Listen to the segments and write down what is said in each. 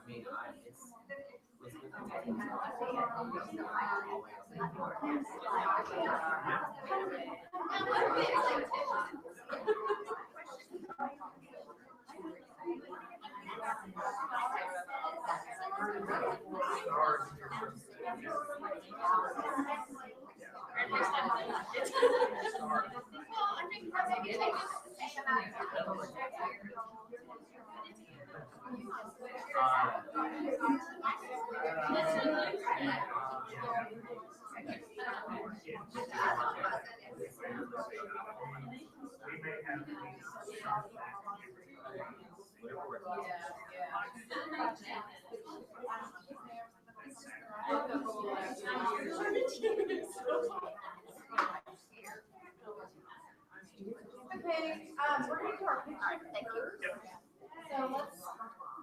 Okay, we're going to do our picture. Thank you. So let's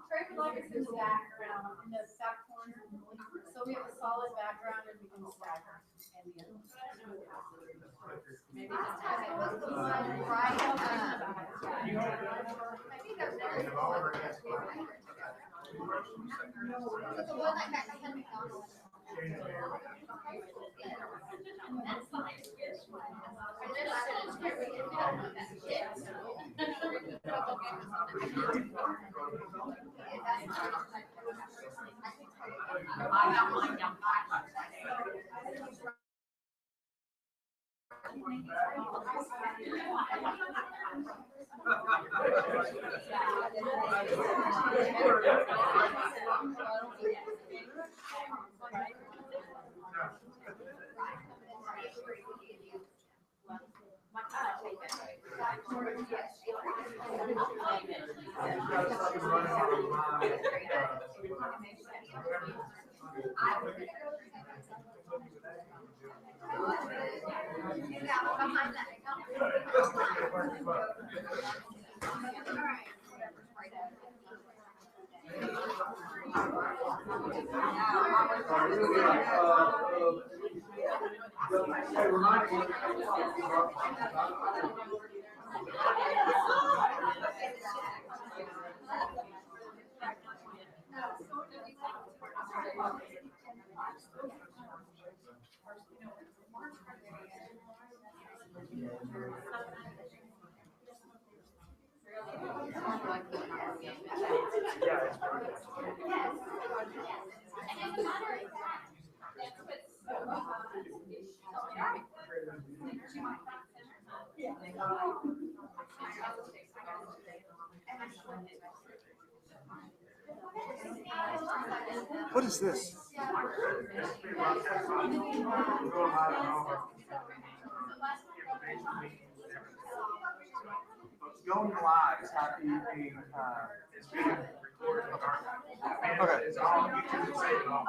try to like us in the background, in the back corner. So we have a solid background and we can stagger. Maybe last time it was the one right maybe there's the one that got 10 McDonald's. That's fine. I got mine down. What is this? Going live is happy being it's being recorded and archived. Okay. It's all YouTube and save it all.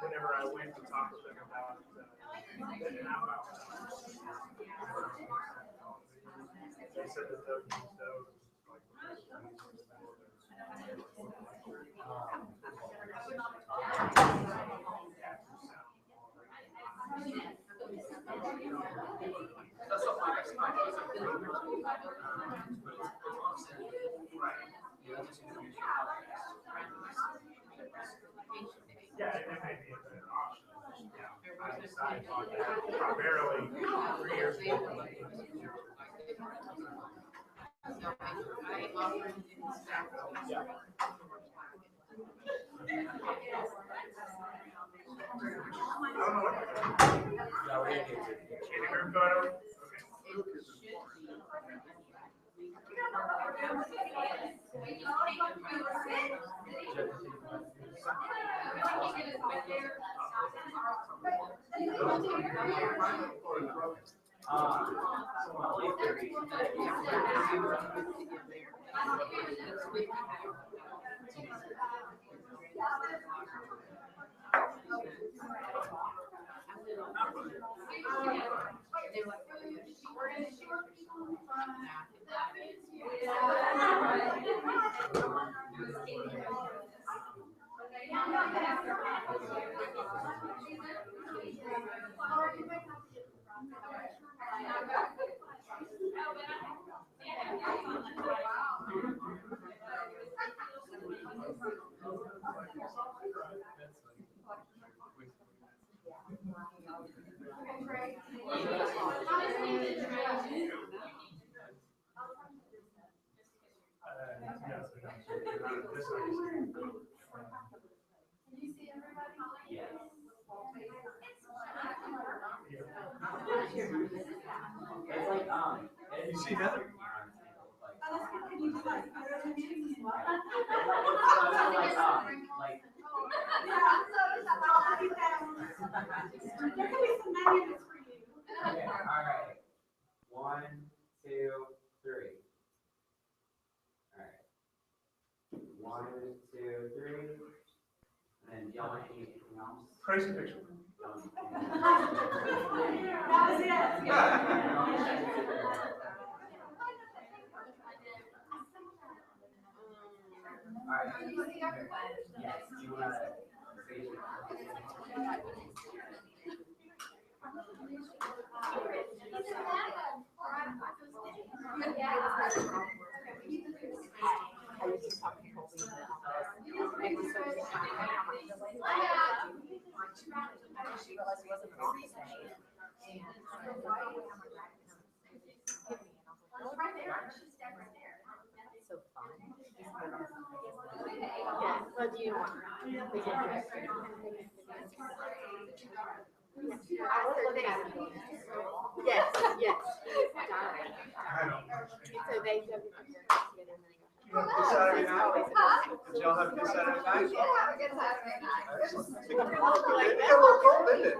Whenever I went to talk with them about an outbound, they said that they'll use those. Yeah, it may be a better option. Yeah, I decided on that primarily 3 years ago. You see Heather? Okay, all right. 1, 2, 3. All right. 1, 2, 3. And then y'all anything else? Crazy picture. All right. Yes, you want to say your What do you want? Yes, yes. I don't know. So they together and then This Saturday night? Did y'all have a good Saturday night? Yeah, have a good Saturday night. Excellent. It got a little cold, didn't it?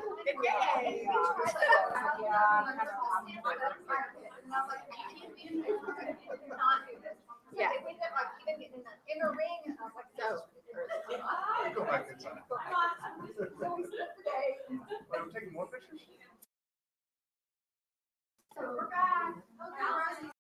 Yeah. We did like even in the ring, and I was like, So. Go back inside. so we spent the day. Are we taking more pictures? So we're back. Okay, Rosie.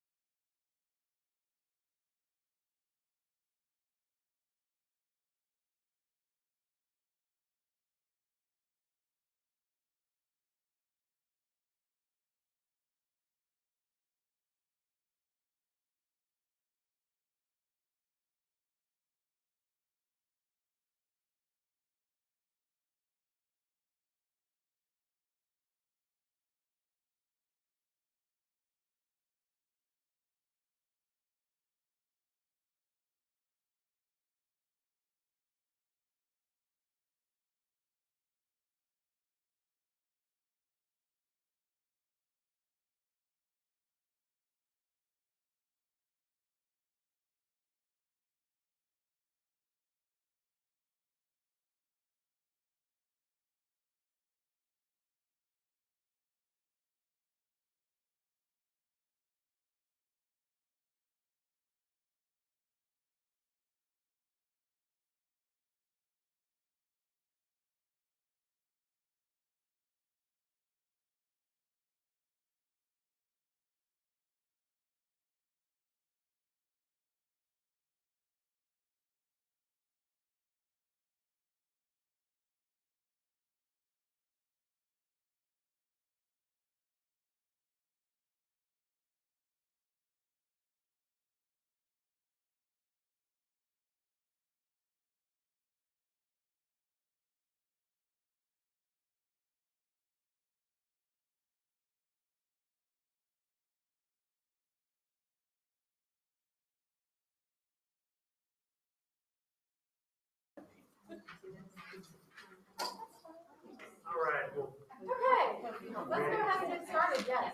All right, well, Okay, let's go ahead and get started, yes.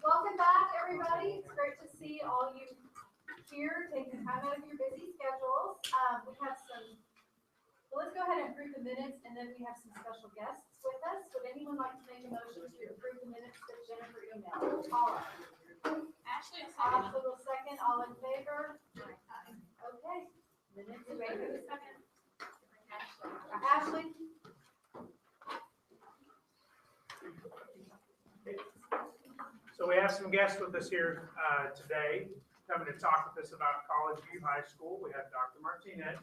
Welcome back, everybody. It's great to see all you here, taking time out of your busy schedules. We have some, well, let's go ahead and approve the minutes, and then we have some special guests with us. Would anyone like to make a motion to approve the minutes that Jennifer emailed? Paula? Ashley, Ashley will second. All in favor? Okay. Minutes are ready for the second. Ashley? So we have some guests with us here today, coming to talk with us about College View High School. We have Dr. Martinez.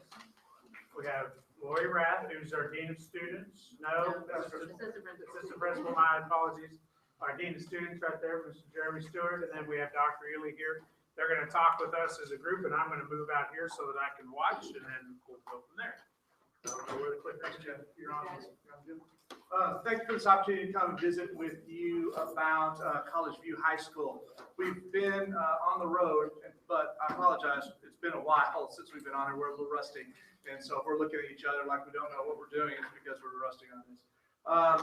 We have Lori Rath, who's our Dean of Students. No, that's Assistant Principal, my apologies. Our Dean of Students right there, Mr. Jeremy Stewart, and then we have Dr. Ely here. They're going to talk with us as a group, and I'm going to move out here so that I can watch, and then we'll go from there. So really quick, thanks, Jeff. You're on. Thank you for this opportunity to come and visit with you about College View High School. We've been on the road, but I apologize, it's been a while since we've been on here. We're a little rusty. And so if we're looking at each other like we don't know what we're doing, it's because we're rusty on this.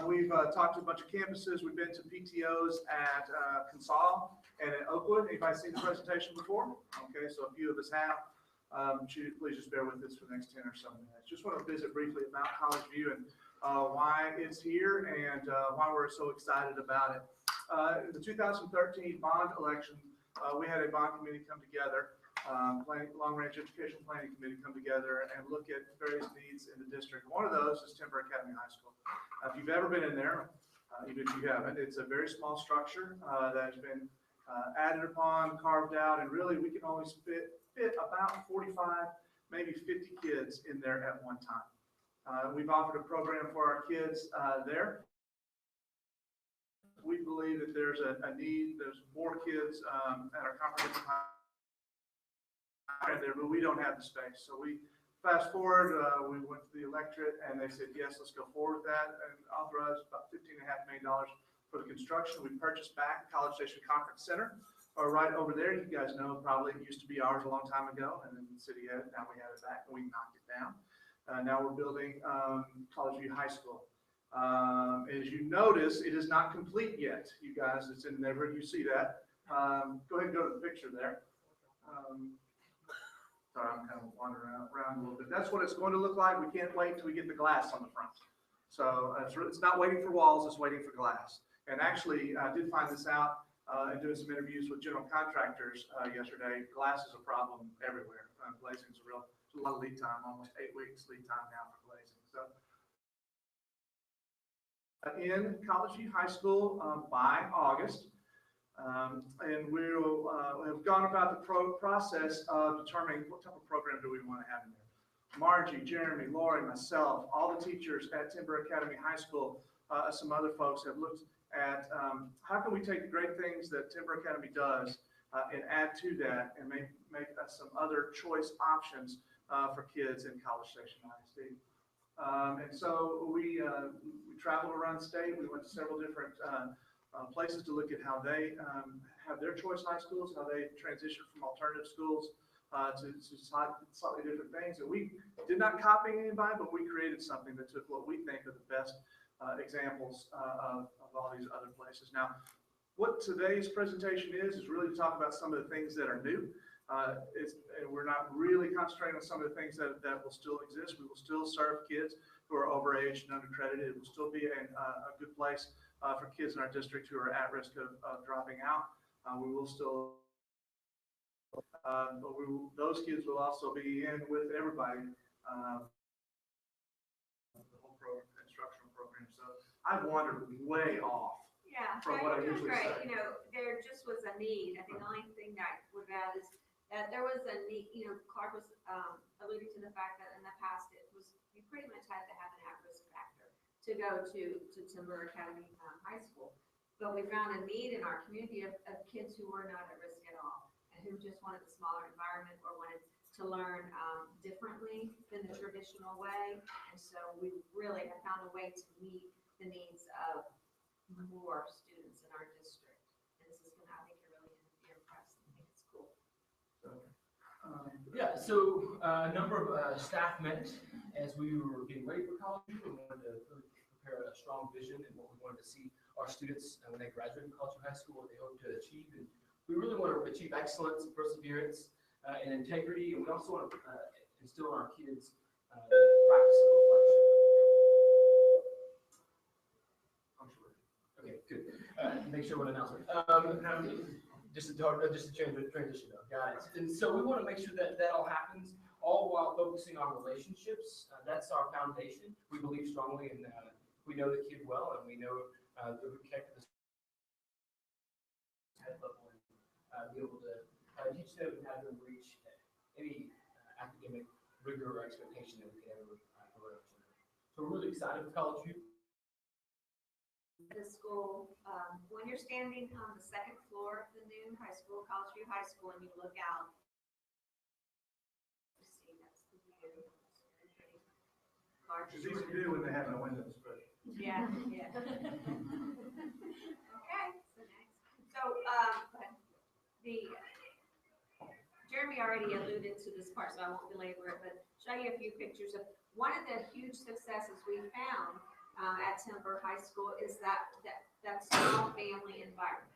We've talked to a bunch of campuses. We've been to PTOs at Consol and at Oakwood. Anybody seen the presentation before? Okay, so a few of us have. Please just bear with us for the next 10 or so minutes. Just want to visit briefly about College View and why it's here and why we're so excited about it. The 2013 bond election, we had a bond committee come together, long-range education planning committee come together and look at various needs in the district. One of those is Timber Academy High School. If you've ever been in there, even if you haven't, it's a very small structure that has been added upon, carved out, and really we can only fit about 45, maybe 50 kids in there at one time. We've offered a program for our kids there. We believe that there's a need, there's more kids at our comprehensive high there, but we don't have the space. So we fast forward, we went to the electorate and they said, yes, let's go forward with that, and authorized about $15.5 million for the construction. We purchased back College Station Conference Center, or right over there. You guys know probably it used to be ours a long time ago, and then the city had it. Now we have it back and we knocked it down. Now we're building College View High School. As you notice, it is not complete yet, you guys. It's in the neighborhood. You see that. Go ahead and go to the picture there. Sorry, I'm kind of wandering around a little bit. That's what it's going to look like. We can't wait till we get the glass on the front. So it's not waiting for walls, it's waiting for glass. And actually, I did find this out in doing some interviews with general contractors yesterday. Glass is a problem everywhere. Glazing is a lot of lead time, almost 8 weeks lead time now for glazing. So in College View High School by August, and we'll have gone about the process of determining what type of program do we want to have in there. Margie, Jeremy, Lori, myself, all the teachers at Timber Academy High School, some other folks have looked at how can we take the great things that Timber Academy does and add to that and make some other choice options for kids in College Station ISD. And so we traveled around the state. We went to several different places to look at how they have their choice high schools, how they transition from alternative schools to slightly different things. And we did not copy anybody, but we created something that took what we think are the best examples of all these other places. Now, what today's presentation is really to talk about some of the things that are new. We're not really concentrating on some of the things that will still exist. We will still serve kids who are overage and undercredited. It will still be a good place for kids in our district who are at risk of dropping out. We will still, but those kids will also be in with everybody. The whole program, instructional program. So I've wandered way off. Yeah, from what I usually great. say. You know, there just was a need. I think the only thing that I would add is that there was a need. You know, Clark was alluding to the fact that in the past you pretty much had to have an at-risk factor to go to Timber Academy High School. But we found a need in our community of kids who were not at risk at all and who just wanted a smaller environment or wanted to learn differently than the traditional way. And so we really have found a way to meet the needs of more students in our district. And this is going to, I think you're really going to be impressed and think it's cool. Yeah, so a number of staff met as we were getting ready for college. We wanted to really prepare a strong vision and what we wanted to see our students when they graduate from college or high school, what they hope to achieve. And we really want to achieve excellence, perseverance, and integrity. And we also want to instill in our kids the practice of reflection. make sure what announcement. Just to change the transition though, got it. And so we want to make sure that that all happens, all while focusing on relationships. That's our foundation. We believe strongly in, we know the kid well, and we know that we connect to the head level and be able to teach them and have them reach any academic rigor or expectation that we can ever put up to them. So we're really excited for College View. The school, when you're standing on the second floor of the new high school, College View High School, and you look out, you see that's the view. Large. Which is easy to do when they have no windows, but. Yeah, yeah. Okay, so next. So, go ahead. Jeremy already alluded to this part, so I won't belabor it, but show you a few pictures of one of the huge successes we found at Timber High School is that small family environment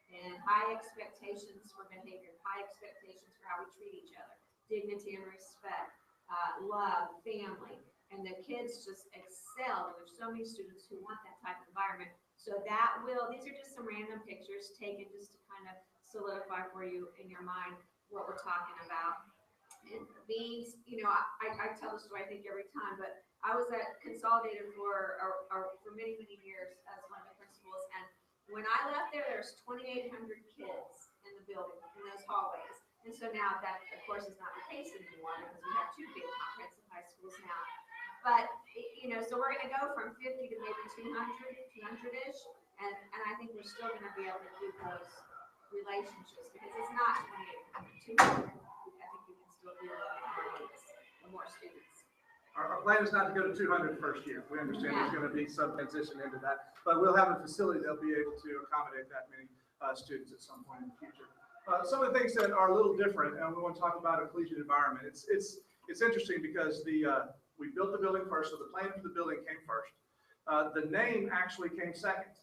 and high expectations for behavior, high expectations for how we treat each other, dignity and respect, love, family, and the kids just excel. There's so many students who want that type of environment. So these are just some random pictures taken just to kind of solidify for you in your mind what we're talking about. And these, I tell the story I think every time, but I was at Consolidated for many, many years as one of the principals, and when I left there's 2,800 kids in the building, in those hallways. And so now that, of course, is not the case anymore because we have two big comprehensive high schools now. But, so we're going to go from 50 to maybe 200-ish, and I think we're still going to be able to do those relationships because it's not 200. I think we can still do more students. Our plan is not to go to 200 first year. We understand there's going to be some transition into that, but we'll have a facility that'll be able to accommodate that many students at some point in the future. Some of the things that are a little different, and we want to talk about a collegiate environment. It's interesting because we built the building first, so the plan for the building came first. The name actually came second.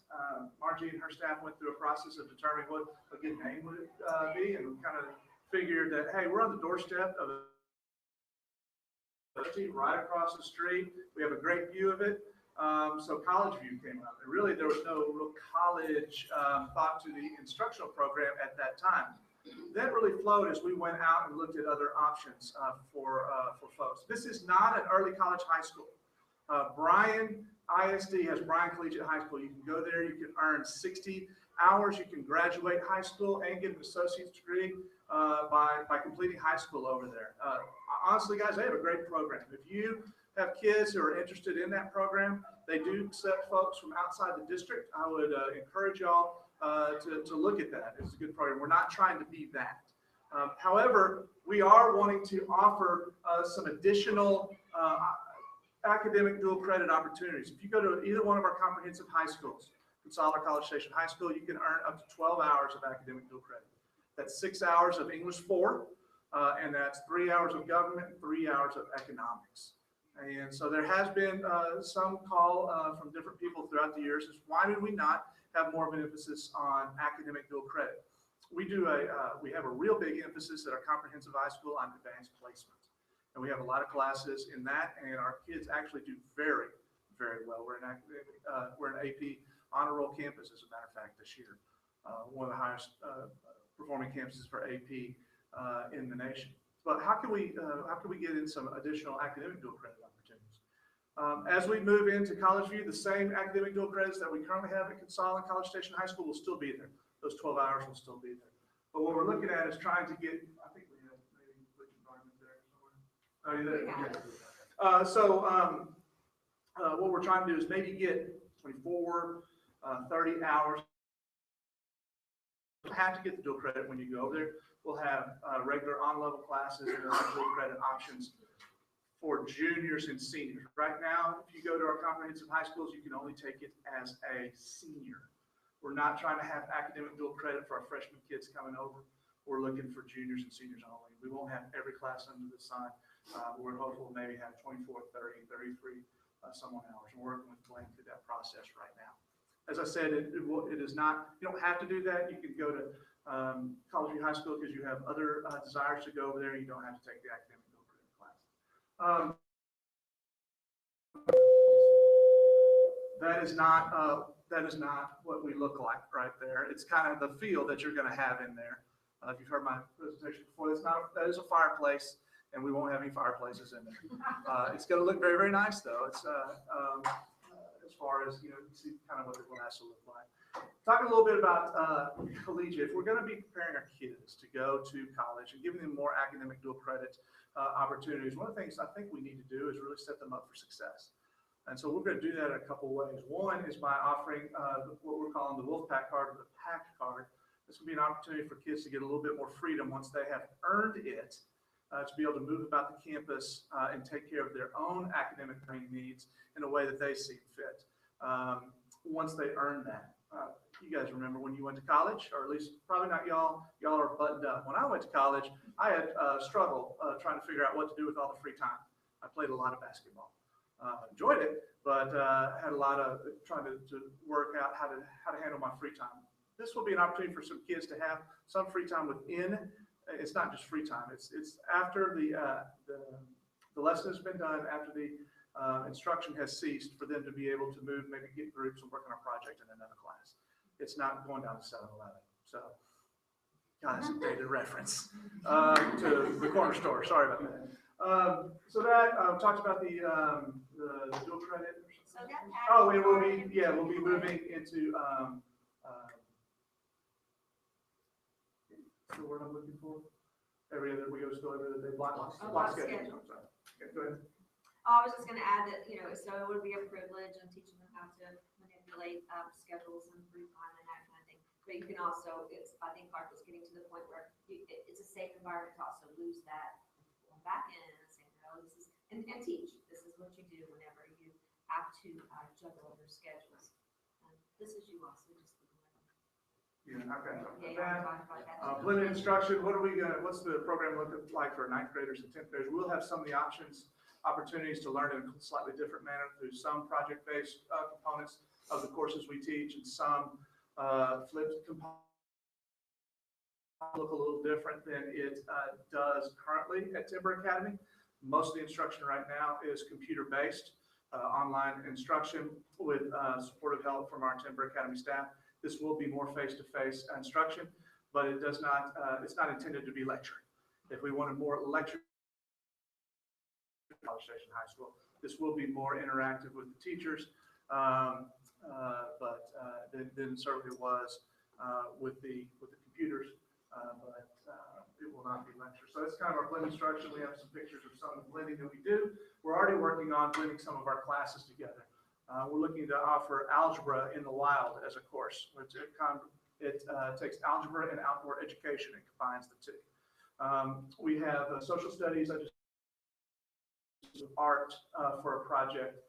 Margie and her staff went through a process of determining what a good name would be, and we kind of figured that, hey, we're on the doorstep of a right across the street. We have a great view of it. So College View came up. And really, there was no real college thought to the instructional program at that time. That really flowed as we went out and looked at other options for folks. This is not an early college high school. Bryan ISD has Bryan Collegiate High School. You can go there, you can earn 60 hours, you can graduate high school and get an associate's degree by completing high school over there. Honestly, guys, they have a great program. If you have kids who are interested in that program, they do accept folks from outside the district. I would encourage y'all to look at that. It's a good program. We're not trying to be that. However, we are wanting to offer some additional academic dual credit opportunities. If you go to either one of our comprehensive high schools, Consolidated College Station High School, you can earn up to 12 hours of academic dual credit. That's 6 hours of English 4, and that's 3 hours of government, 3 hours of economics. And so there has been some call from different people throughout the years is why do we not have more of an emphasis on academic dual credit? We have a real big emphasis at our comprehensive high school on advanced placement. And we have a lot of classes in that, and our kids actually do very, very well. We're an AP honor roll campus, as a matter of fact, this year. One of the highest performing campuses for AP in the nation. But how can we get in some additional academic dual credit opportunities? As we move into College View, the same academic dual credits that we currently have at Consolidated and College Station High School will still be there. Those 12 hours will still be there. But what we're looking at is trying to get, I think we have maybe which environment there somewhere. Oh, you there? Okay. What we're trying to do is maybe get 24, 30 hours. You have to get the dual credit when you go over there. We'll have regular on-level classes and dual credit options for juniors and seniors. Right now, if you go to our comprehensive high schools, you can only take it as a senior. We're not trying to have academic dual credit for our freshman kids coming over. We're looking for juniors and seniors only. We won't have every class under the sun. We're hopeful to maybe have 24, 30, 33 some hours. We're working with Glenn through that process right now. As I said, it is not, you don't have to do that. You can go to College View High School because you have other desires to go over there. You don't have to take the academic dual credit class. That is not that is not what we look like right there. It's kind of the feel that you're going to have in there. If you've heard my presentation before, that is a fireplace, and we won't have any fireplaces in there. It's going to look very, very nice, though. It's as far as, you know, you see kind of what the glass will look like. Talking a little bit about collegiate, if we're going to be preparing our kids to go to college and giving them more academic dual credit opportunities, one of the things I think we need to do is really set them up for success. And so we're going to do that in a couple ways. One is by offering what we're calling the Wolfpack card or the PACT card. This will be an opportunity for kids to get a little bit more freedom once they have earned it, to be able to move about the campus and take care of their own academic training needs in a way that they see fit. Once they earn that. You guys remember when you went to college, or at least probably not y'all are buttoned up. When I went to college, I had struggled trying to figure out what to do with all the free time. I played a lot of basketball. Enjoyed it, but had a lot of trying to work out how to handle my free time. This will be an opportunity for some kids to have some free time within. It's not just free time. It's after the lesson has been done, after the instruction has ceased, for them to be able to move, maybe get groups and work on a project in another class. It's not going down to 7-Eleven. So, kind of some dated reference to the corner store. Sorry about that. So that talked about the dual credit. So that. Oh, we will be, yeah, we'll be moving into, what's the word I'm looking for? Every other, we go to school every other day, block schedule. Sorry. Okay, go ahead. I was just gonna add that, you know, so it would be a privilege in teaching them how to manipulate schedules and free time and that kind of thing. But you can also, I think Clark was getting to the point where it's a safe environment to also lose that back in and say, no, this is, and teach. This is what you do whenever you have to juggle your schedules. This is you also just. Yeah, okay. Yeah, talk about that. Blended instruction, what's the program look like for 9th graders and 10th graders? We'll have some of the opportunities to learn in a slightly different manner through some project-based components of the courses we teach, and some flipped components look a little different than it does currently at Timber Academy. Most of the instruction right now is computer-based, online instruction with supportive help from our Timber Academy staff. This will be more face-to-face instruction, but it does not, it's not intended to be lecture. If we wanted more lecture, College Station High School, this will be more interactive with the teachers, than certainly was with the computers, but it will not be lecture. So that's kind of our blend instruction. We have some pictures of some of the blending that we do. We're already working on blending some of our classes together. We're looking to offer algebra in the wild as a course, which it takes algebra and outdoor education and combines the two. We have social studies, art for a project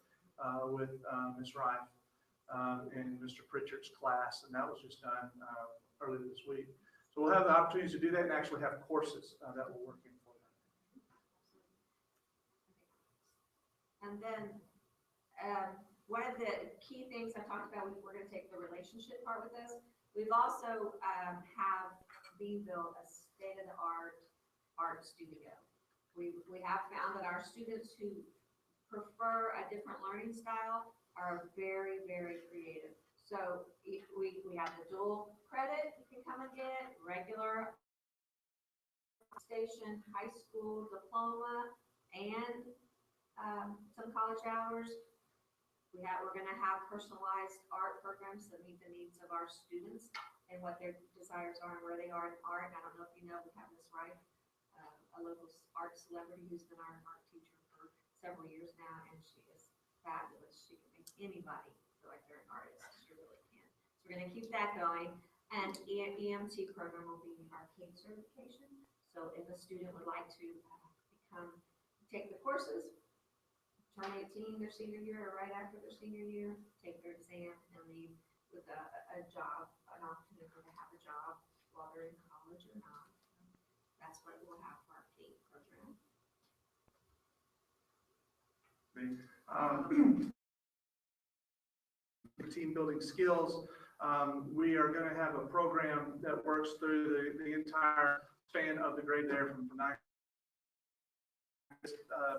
with Ms. Rife and Mr. Pritchard's class, and that was just done earlier this week. So we'll have the opportunities to do that and actually have courses that we're working for them. And then one of the key things I talked about, we're going to take the relationship part with this. We've also have built a state-of-the-art art studio. We have found that our students who prefer a different learning style are very, very creative. So we have the dual credit you can come and get, regular station, high school diploma, and some college hours. We're going to have personalized art programs that meet the needs of our students and what their desires are and where they are in art. And I don't know if you know, we have Ms. Rife, a local art celebrity who's been our art teacher for several years now, and she is fabulous. She can make anybody feel like they're an artist. She really can. So we're going to keep that going. And EMT program will be our CADE certification. So if a student would like to take the courses, turn 18 their senior year or right after their senior year, take their exam and leave with a job, an opportunity to have a job while they're in college or not. That's what we'll have for our CADE program. Team building skills. We are going to have a program that works through the entire span of the grade there from 9th.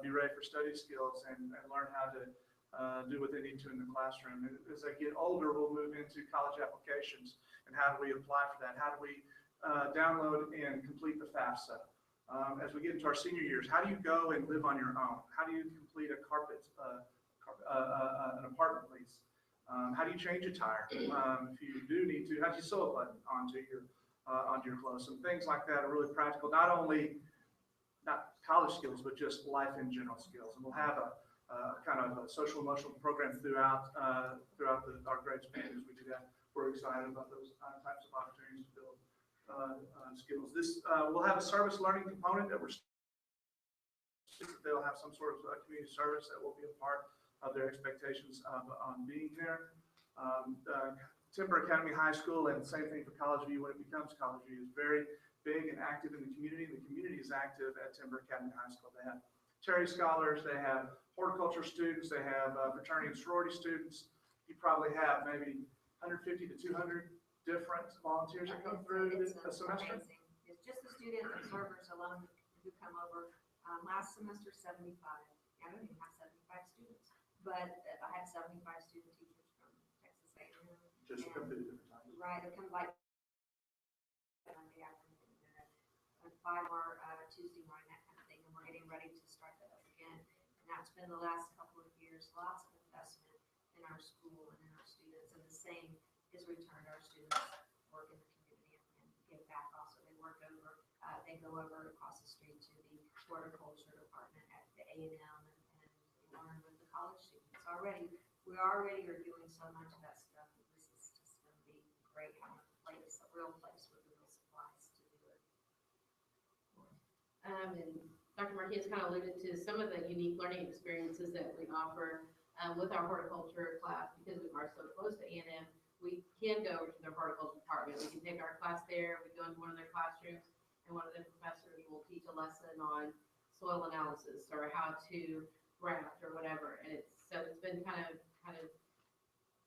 Be ready for study skills and learn how to do what they need to in the classroom. And as they get older, we'll move into college applications and how do we apply for that? How do we download and complete the FAFSA? As we get into our senior years, how do you go and live on your own? How do you complete an apartment lease? How do you change a tire? If you do need to, how do you sew a button onto your clothes? Some things like that are really practical, not college skills, but just life in general skills. And we'll have a kind of a social emotional program throughout our grade span as we do that. We're excited about those types of opportunities to build skills. We'll have a service learning component that they'll have some sort of community service that will be a part of their expectations on being there. Timber Academy High School, and same thing for College View when it becomes College View, is very big and active in the community. The community is active at Timber Academy High School. They have Terry scholars, they have horticulture students, they have fraternity and sorority students. You probably have maybe 150 to 200 different volunteers that come through a semester. Amazing. It's just the student observers alone who come over. Last semester, 75. I don't even have 75 students, but I had 75 student teachers from Texas A&M. Just to come through different times. Right, they come like Monday afternoon, and 5 more Tuesday morning, that kind of thing, and we're getting ready to start that up again. And that's been the last couple of years, lots of investment in our school and in our students, and the same is returned. Our students work in the community and give back also. They go over across the street to the horticulture department at the A&M and learn with the college students. We already are doing so much of that stuff. This is just going to be great having a real place with the real supplies to do it. And Dr. Martinez kind of alluded to some of the unique learning experiences that we offer with our horticulture class. Because we are so close to A&M, we can go over to their horticulture department. We can take our class there. We go into one of their classrooms, and one of the professors will teach a lesson on soil analysis or how to graft or whatever. And it's been kind of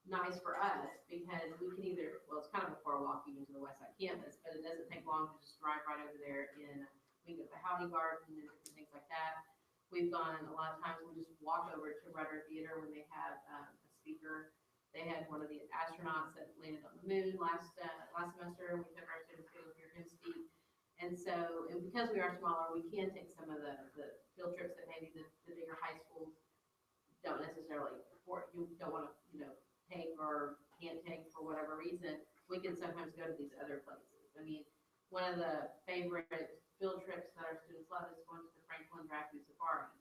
nice for us because we can it's kind of before walking into the West Side campus, but it doesn't take long to just drive right over there. We go to the Howdy Garden and different things like that. We've gone, a lot of times we just walk over to Rudder Theater when they have a speaker. They had one of the astronauts that landed on the moon last semester. We took our students to go hear him speak. And because we are smaller, we can take some of the field trips that maybe the bigger high schools don't necessarily afford. You don't want to, take or can't take for whatever reason. We can sometimes go to these other places. I mean, one of the favorite field trips that our students love is going to the Franklin Raccoon Safari.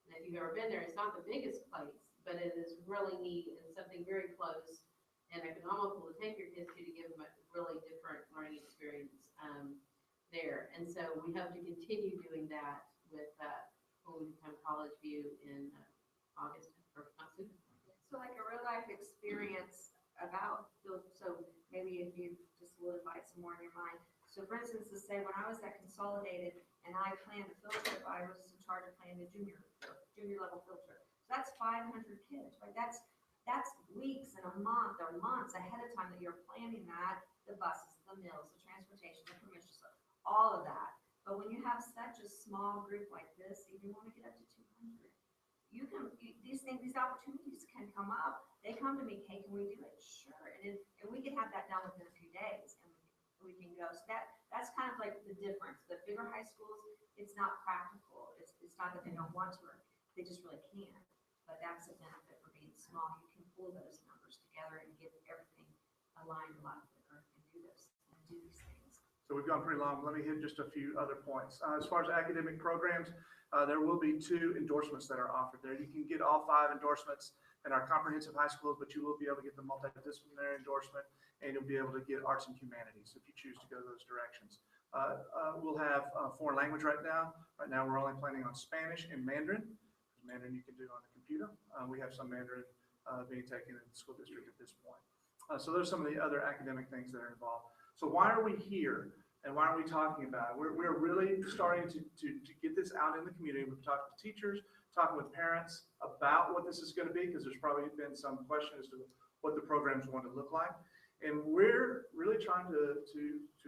And if you've ever been there, it's not the biggest place, but it is really neat and something very close and economical to take your kids to give them a really different learning experience there. And so we hope to continue doing that with when we become College View in August or not soon. So like a real life experience about, so maybe if you just solidify it some more in your mind. So for instance, to say when I was at Consolidated and I planned a field trip, I was in charge of planning the junior level field trip. So that's 500 kids, right? That's weeks and a month or months ahead of time that you're planning that, the buses, the meals, the transportation, the permission, all of that. But when you have such a small group like this, if you want to get up to 200, these opportunities can come up. They come to me, hey, can we do it? Sure. And we can have that done within a few days and we can go. So that's kind of like the difference. The bigger high schools, it's not practical. It's not that they don't want to, they just really can't. But that's the benefit for being small. You can pull those numbers together and get everything aligned a lot quicker and do these things. So we've gone pretty long. Let me hit just a few other points. As far as academic programs, there will be 2 endorsements that are offered there. You can get all 5 endorsements in our comprehensive high schools, but you will be able to get the multidisciplinary endorsement, and you'll be able to get arts and humanities if you choose to go those directions. We'll have foreign language right now. Right now, we're only planning on Spanish and Mandarin. Mandarin you can do on the computer. We have some Mandarin being taken in the school district at this point. So there's some of the other academic things that are involved. So why are we here? And why are we talking about it? We're really starting to get this out in the community. We've talked to teachers, talking with parents about what this is going to be, because there's probably been some question as to what the programs want to look like. And we're really trying to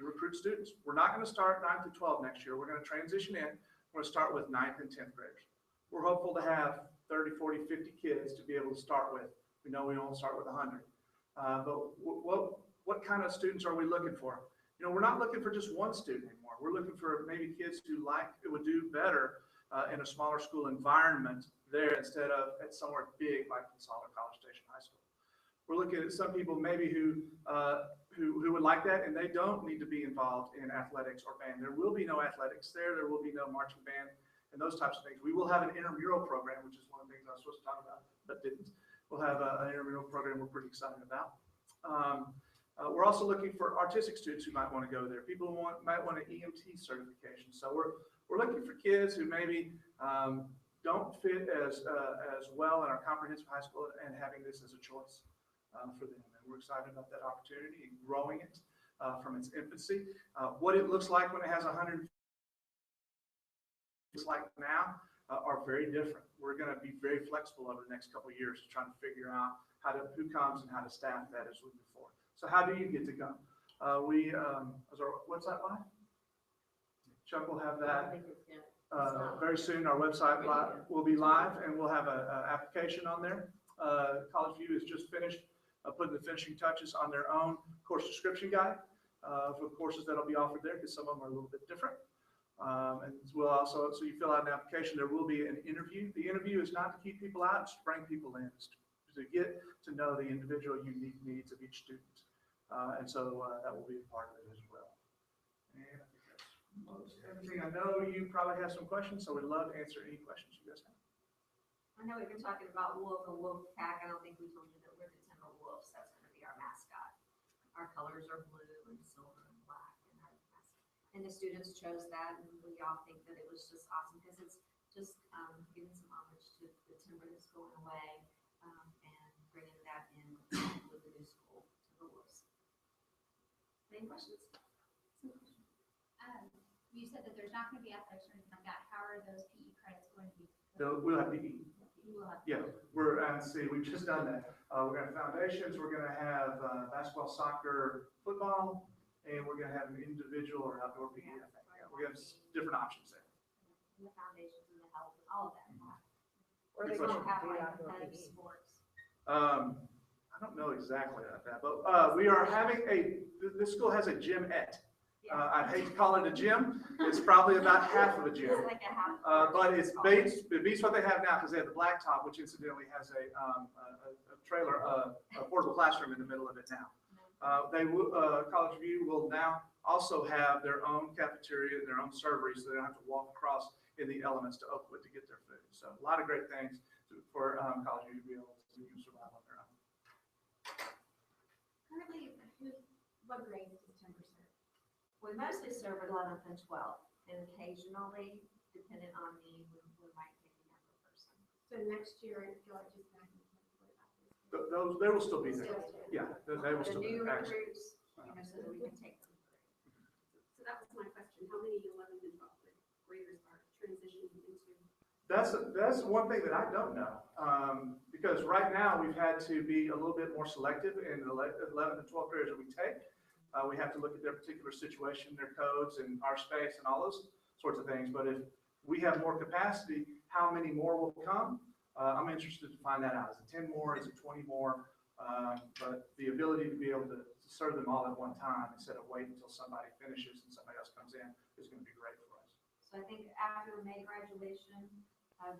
recruit students. We're not going to start 9th to 12 next year. We're going to transition in. We're going to start with 9th and 10th graders. We're hopeful to have 30, 40, 50 kids to be able to start with. We know we won't start with 100. But what kind of students are we looking for? You know, we're not looking for just one student anymore. We're looking for maybe kids who would do better in a smaller school environment there instead of at somewhere big like Consolidated College Station High School. We're looking at some people maybe who would like that, and they don't need to be involved in athletics or band. There will be no athletics there. There will be no marching band and those types of things. We will have an intramural program, which is one of the things I was supposed to talk about, but didn't. We'll have an intramural program we're pretty excited about. We're also looking for artistic students who might want to go there. People who might want an EMT certification. So we're looking for kids who maybe don't fit as well in our comprehensive high school and having this as a choice for them. And we're excited about that opportunity and growing it from its infancy. What it looks like when it has 100 like now are very different. We're going to be very flexible over the next couple of years to try to figure out who comes and how to staff that as we move forward. So how do you get to come? Is our website live? Chuck will have that very soon. Our website will be live, and we'll have an application on there. College View has just finished putting the finishing touches on their own course description guide for the courses that'll be offered there, because some of them are a little bit different. And we'll also, so you fill out an application, there will be an interview. The interview is not to keep people out, it's to bring people in, it's to get to know the individual unique needs of each student. And so that will be a part of it as well. And I think that's most everything. I know you probably have some questions, so we'd love to answer any questions you guys have. I know we've been talking about wolf and wolf pack. I don't think we told you that we're the Timberwolves. That's going to be our mascot. Our colors are blue and silver and black, and our mascot. And the students chose that, and we all think that it was just awesome because it's just giving some homage to the timber that's going away and bringing that in with the new school, Timberwolves. Any questions? You said that there's not going to be athletics or anything like that. How are those PE credits going to be? We'll have PE. You will have. Yeah, we've just done that. We're going to have foundations, we're going to have basketball, soccer, football, and we're going to have an individual or outdoor PE. I think. Yeah, we're going to have different options there. And the foundations and the health and all of that. Or Good they don't question. have like competitive sports. I don't know exactly about that, but we are having this school has a gymette. I'd hate to call it a gym. It's probably about half of a gym. It's like a half. But it beats what they have now because they have the blacktop, which incidentally has a trailer, a portable classroom in the middle of it now. College View will now also have their own cafeteria, their own servery, so they don't have to walk across in the elements to Oakwood to get their food. So a lot of great things for College View to be able to survive on their own. Currently, what grades does Timber serve? We mostly serve 11th and 12th, and occasionally, depending on need, we might take a younger person. So next year, I feel like just kind of. Those, they will still be there. Yeah, they will The still be new there. recruits, so that we can take them through. So that was my question. How many 11th and 12th graders are transitioning into? That's one thing that I don't know. Because right now we've had to be a little bit more selective in the 11th and 12th graders that we take. We have to look at their particular situation, their codes and our space and all those sorts of things. But if we have more capacity, how many more will come? I'm interested to find that out. Is it 10 more? Is it 20 more? But the ability to be able to serve them all at one time instead of waiting until somebody finishes and somebody else comes in is going to be great for us. So I think after May graduation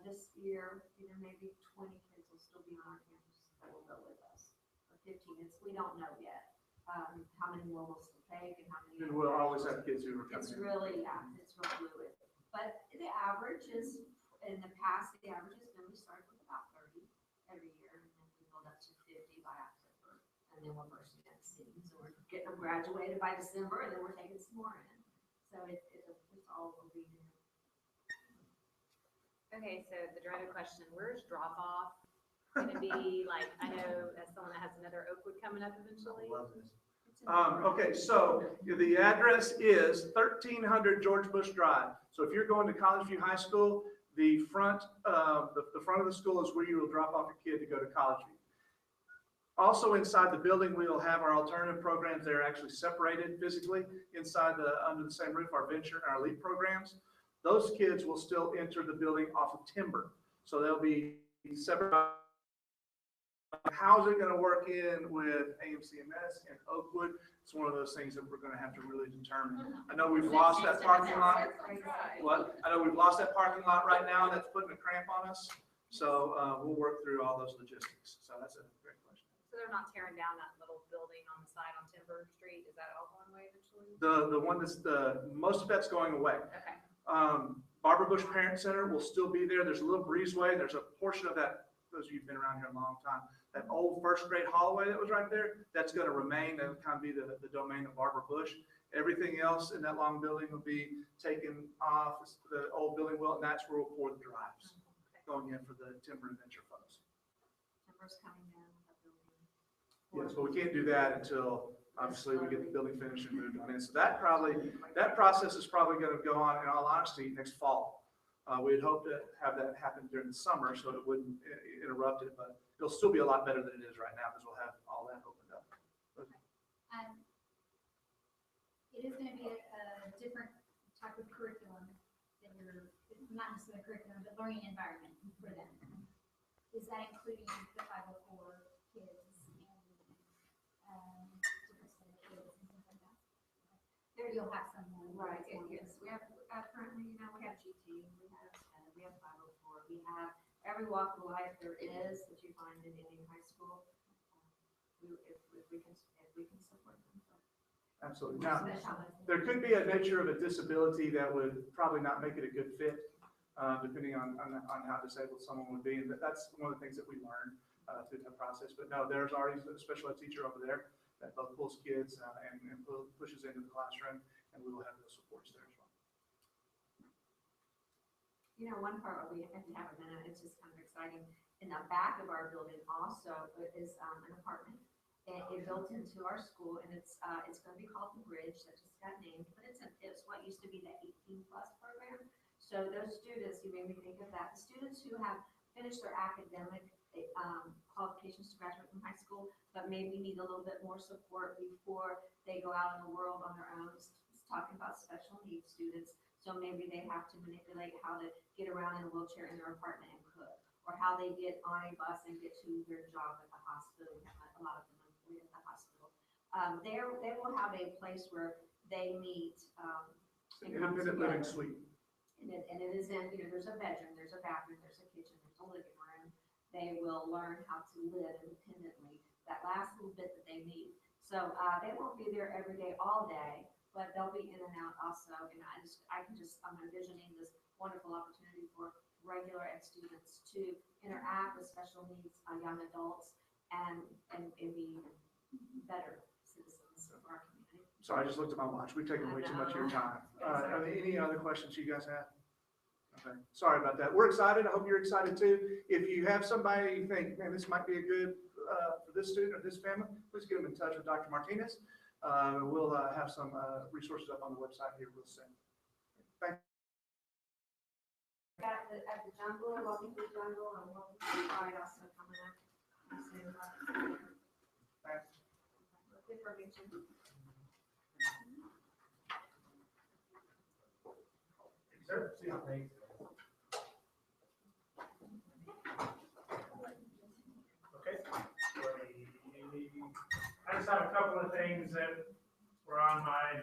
this year, maybe 20 kids will still be on our campus that will go with us. Or 15, we don't know yet. How many more we'll still take and how many. And we'll always have kids who are coming It's in. really, it's real fluid. But the average is, in the past, the average has been, we start with about 30 every year, and then we build up to 50 by October. And then we're bursting at seams, so we're getting them graduated by December, and then we're taking some more in. So it's all over the year. Okay, so the dreaded question, where's drop off gonna be? Like, I know as someone that has another Oakwood coming up eventually. I love this. Okay, so the address is 1300 George Bush Drive. So if you're going to College View High School, the front of the school is where you will drop off your kid to go to College View. Also inside the building, we will have our alternative programs. They're actually separated physically inside under the same roof, our venture and our leap programs. Those kids will still enter the building off of timber. So they'll be separate. How's it gonna work in with AMCMS and Oakwood? It's one of those things that we're gonna have to really determine. I know we've lost that parking lot. What? I know we've lost that parking lot right now, that's putting a cramp on us. So, we'll work through all those logistics. So that's a great question. So they're not tearing down that little building on the side on Timber Street? Is that all going away eventually? The one that's most of that's going away. Okay. Barbara Bush Parent Center will still be there. There's a little breezeway. There's a portion of that, those of you who've been around here a long time, that old first grade hallway that was right there, that's gonna remain. That would kind of be the domain of Barbara Bush. Everything else in that long building will be taken off, the old building will, and that's where we'll pour the drives going in for the Timber Adventure folks. Timber's coming down with that building. Yes, but we can't do that until, obviously, we get the building finished and moved on in. So that process is probably gonna go on, in all honesty, next fall. We'd hope to have that happen during the summer so it wouldn't interrupt it, but it'll still be a lot better than it is right now because we'll have all that opened up. It is gonna be a different type of curriculum than not necessarily curriculum, but learning environment for them. Is that including the 504 kids and different set of kids and things like that? There you'll have someone. Right, yes, we have, currently, we have GT, we have 504, we have every walk of life there is that you find in Indian high school. If we can support them. Absolutely. Now, there could be a nature of a disability that would probably not make it a good fit, depending on how disabled someone would be. And that's one of the things that we learned through that process. But no, there's already a special ed teacher over there that both pulls kids and pushes into the classroom, and we will have those supports there as well. You know, one part where we have to have a minute, it's just kind of exciting. In the back of our building also is an apartment. It built into our school, and it's going to be called the Bridge. That just got named, but it's what used to be the 18+ program. So those students, you made me think of that. The students who have finished their academic qualifications to graduate from high school, but maybe need a little bit more support before they go out in the world on their own. It's talking about special needs students. So maybe they have to manipulate how to get around in a wheelchair in their apartment and cook, or how they get on a bus and get to their job at the hospital. A lot of them employed at the hospital. They will have a place where they meet. Independent living suite. And it is in, there's a bedroom, there's a bathroom, there's a kitchen, there's a living room. They will learn how to live independently, that last little bit that they need. So they won't be there every day, all day, but they'll be in and out also. And I'm envisioning this wonderful opportunity for regular ed students to interact with special needs young adults and be better citizens of our community. Sorry, I just looked at my watch. We've taken way too much of your time. Are there any other questions you guys have? Okay, sorry about that. We're excited. I hope you're excited too. If you have somebody you think, man, this might be a good for this student or this family, please get them in touch with Dr. Martinez. We'll have some resources up on the website here real soon. Thank you. At the jungle, welcome to the jungle, and welcome to the pride also coming up. Thanks. Good for you. Sir, see how they. Okay. I just have a couple of things that were on my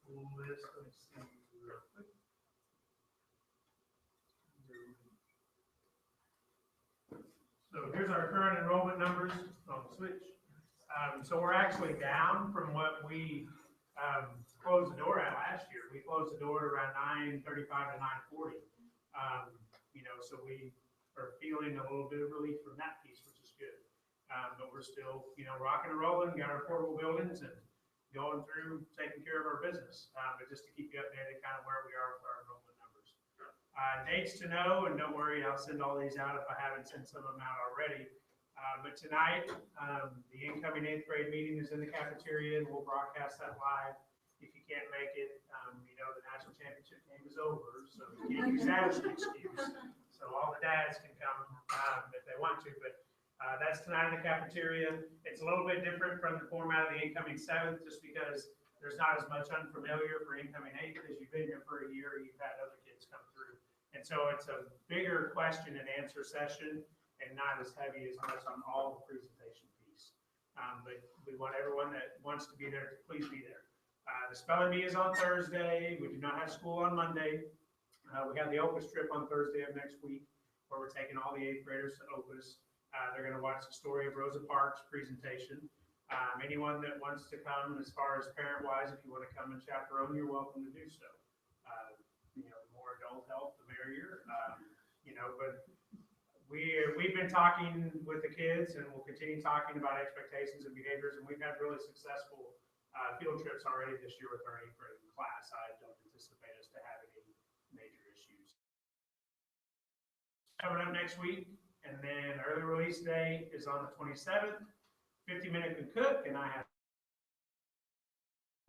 list. Let me see real quick. So here's our current enrollment numbers on the switch. So we're actually down from what we closed the door at last year. We closed the door at around 9:35 to 9:40. So we are feeling a little bit of relief from that piece, which is good. But we're still, rocking and rolling, got our portable buildings and going through taking care of our business. But just to keep you updated kind of where we are with our enrollment numbers. Dates to know, and don't worry, I'll send all these out if I haven't sent some of them out already. But tonight, the incoming 8th grade meeting is in the cafeteria, and we'll broadcast that live. If you can't make it, the national championship game is over, so you can't use that as an excuse. So all the dads can come if they want to, but that's tonight in the cafeteria. It's a little bit different from the format of the incoming 7th, just because there's not as much unfamiliar for incoming 8th as you've been here for a year. You've had other kids come through. And so it's a bigger question and answer session and not as heavy as much on all the presentation piece. But we want everyone that wants to be there to please be there. The spelling bee is on Thursday. We do not have school on Monday. We have the Opus trip on Thursday of next week, where we're taking all the 8th graders to Opus. They're going to watch the story of Rosa Parks presentation. Anyone that wants to come, as far as parent-wise, if you want to come and chaperone, you're welcome to do so. The more adult help, the merrier. But we've been talking with the kids, and we'll continue talking about expectations and behaviors, and we've had really successful field trips already this year with our 8th grade class. I don't anticipate us to have any major issues. Coming up next week, and then early release day is on the 27th. 50-minute can cook, and I have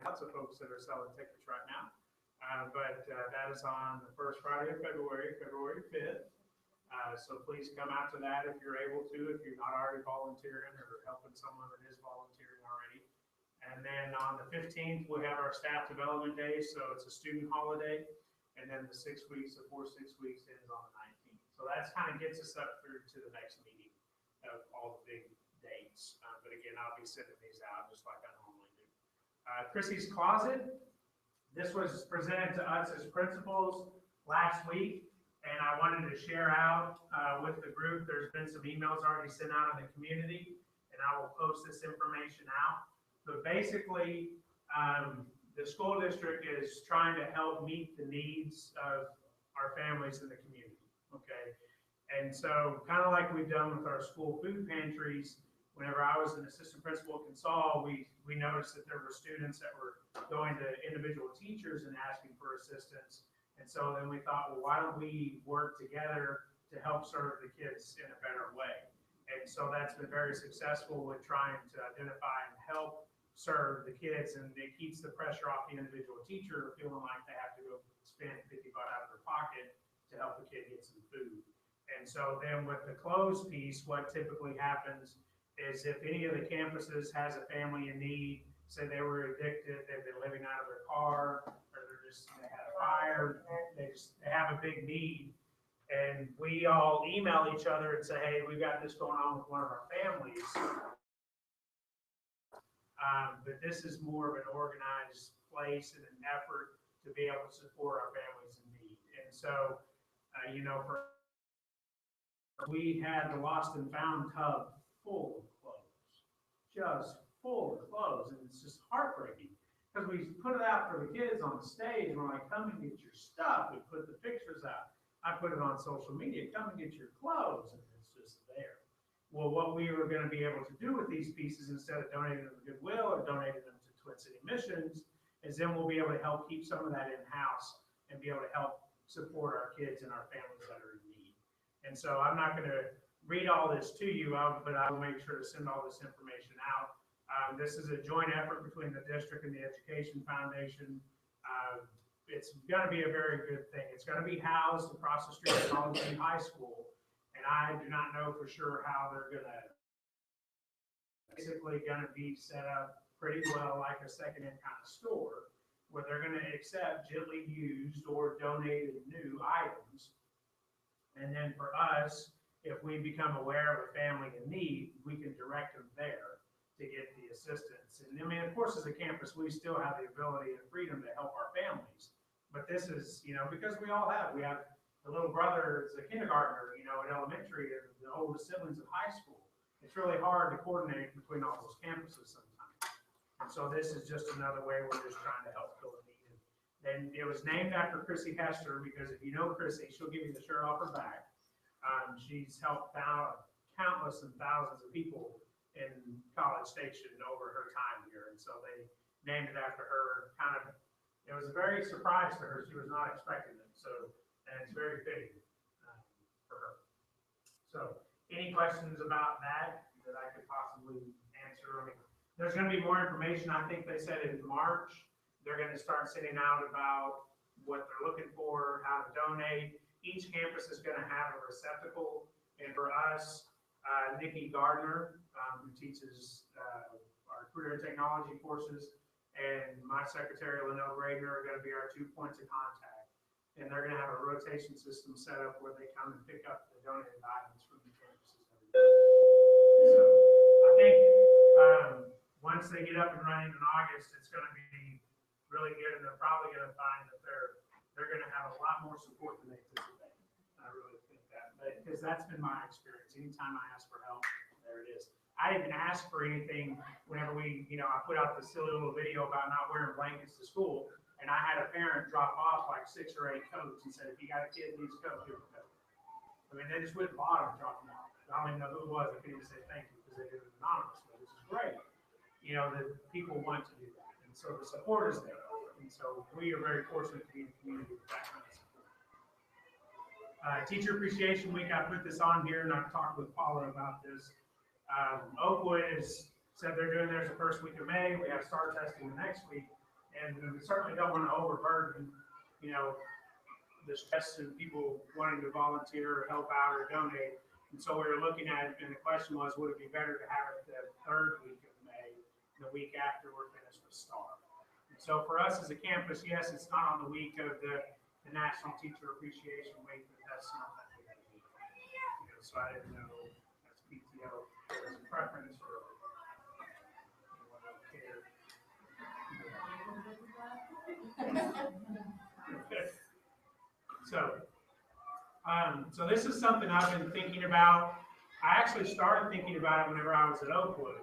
lots of folks that are selling tickets right now. But that is on the first Friday of February, February 5th. So please come out to that if you're able to, if you're not already volunteering or helping someone that is volunteering already. And then on the 15th, we'll have our staff development day, so it's a student holiday. And then the 6 weeks, the 4 6 weeks ends on the 19th. So that's kind of gets us up through to the next meeting of all the big dates. But again, I'll be sending these out just like I normally do. Chrissy's Closet. This was presented to us as principals last week, and I wanted to share out with the group. There's been some emails already sent out in the community, and I will post this information out. But basically, the school district is trying to help meet the needs of our families in the community, okay? And so kind of like we've done with our school food pantries, whenever I was an assistant principal at Consol, we noticed that there were students that were going to individual teachers and asking for assistance. And so then we thought, well, why don't we work together to help serve the kids in a better way? And so that's been very successful with trying to identify and help serve the kids, and it keeps the pressure off the individual teacher feeling like they have to go spend $50 out of their pocket to help the kid get some food. And so then with the closed piece, what typically happens is if any of the campuses has a family in need, say they were addicted, they've been living out of their car, or they had a fire, they have a big need, and we all email each other and say, hey, we've got this going on with one of our families. But this is more of an organized place and an effort to be able to support our families in need. And so, we had the lost and found tub full of clothes, just full of clothes, and it's just heartbreaking because we put it out for the kids on the stage, and we're like, come and get your stuff. We put the pictures out. I put it on social media, come and get your clothes, and it's just there. Well, what we were going to be able to do with these pieces, instead of donating them to Goodwill or donating them to Twin City Missions, is then we'll be able to help keep some of that in-house and be able to help support our kids and our families that are in need. And so I'm not going to read all this to you, but I will make sure to send all this information out. This is a joint effort between the district and the Education Foundation. It's going to be a very good thing. It's going to be housed across the street at College View High School. And I do not know for sure how they're basically going to be set up pretty well like a secondhand kind of store, where they're going to accept gently used or donated new items. And then for us, if we become aware of a family in need, we can direct them there to get the assistance. And I mean, of course, as a campus, we still have the ability and freedom to help our families. But this is, because we have the little brother is a kindergartner, at elementary, and the oldest siblings in high school. It's really hard to coordinate between all those campuses sometimes. And so this is just another way we're just trying to help fill a need. And it was named after Chrissy Hester, because if you know Chrissy, she'll give you the shirt off her back. She's helped out countless and thousands of people in College Station over her time here. And so they named it after her. It was a very surprise to her. She was not expecting it. So, and it's very fitting for her. So, any questions about that I could possibly answer? I mean, there's going to be more information. I think they said in March, they're going to start sending out about what they're looking for, how to donate. Each campus is going to have a receptacle. And for us, Nikki Gardner, who teaches our career and technology courses, and my secretary, Lynell Gradner, are going to be our 2 points of contact. and they're gonna have a rotation system set up where they come and pick up the donated items from the campuses every day. So I think, once they get up and running in August, it's gonna be really good, and they're probably gonna find that they're gonna have a lot more support than they anticipate. I really think that, because that's been my experience. Anytime I ask for help, there it is. I didn't ask for anything whenever I put out this silly little video about not wearing blankets to school, and I had a parent drop off like 6 or 8 coats and said, if you got a kid who needs a coat, give him a coat. I mean, they just went and bought them and dropped them off. I don't even know who it was. I couldn't even say thank you because they did it anonymously, which is great. That people want to do that. And so the support is there. And so we are very fortunate to be in the community with that kind of support. Teacher Appreciation Week, I put this on here and I've talked with Paula about this. Oakwood has said they're doing theirs the first week of May. We have STAR testing the next week. And we certainly don't want to overburden, the stress and people wanting to volunteer or help out or donate. And so we were looking at it, and the question was, would it be better to have it the third week of May, the week after we're finished with STAR? And so for us as a campus, yes, it's not on the week of the National Teacher Appreciation Week, but that's not that big of a week. So I didn't know that's PTO as a preference or anyone don't care. So this is something I've been thinking about. I actually started thinking about it whenever I was at Oakwood,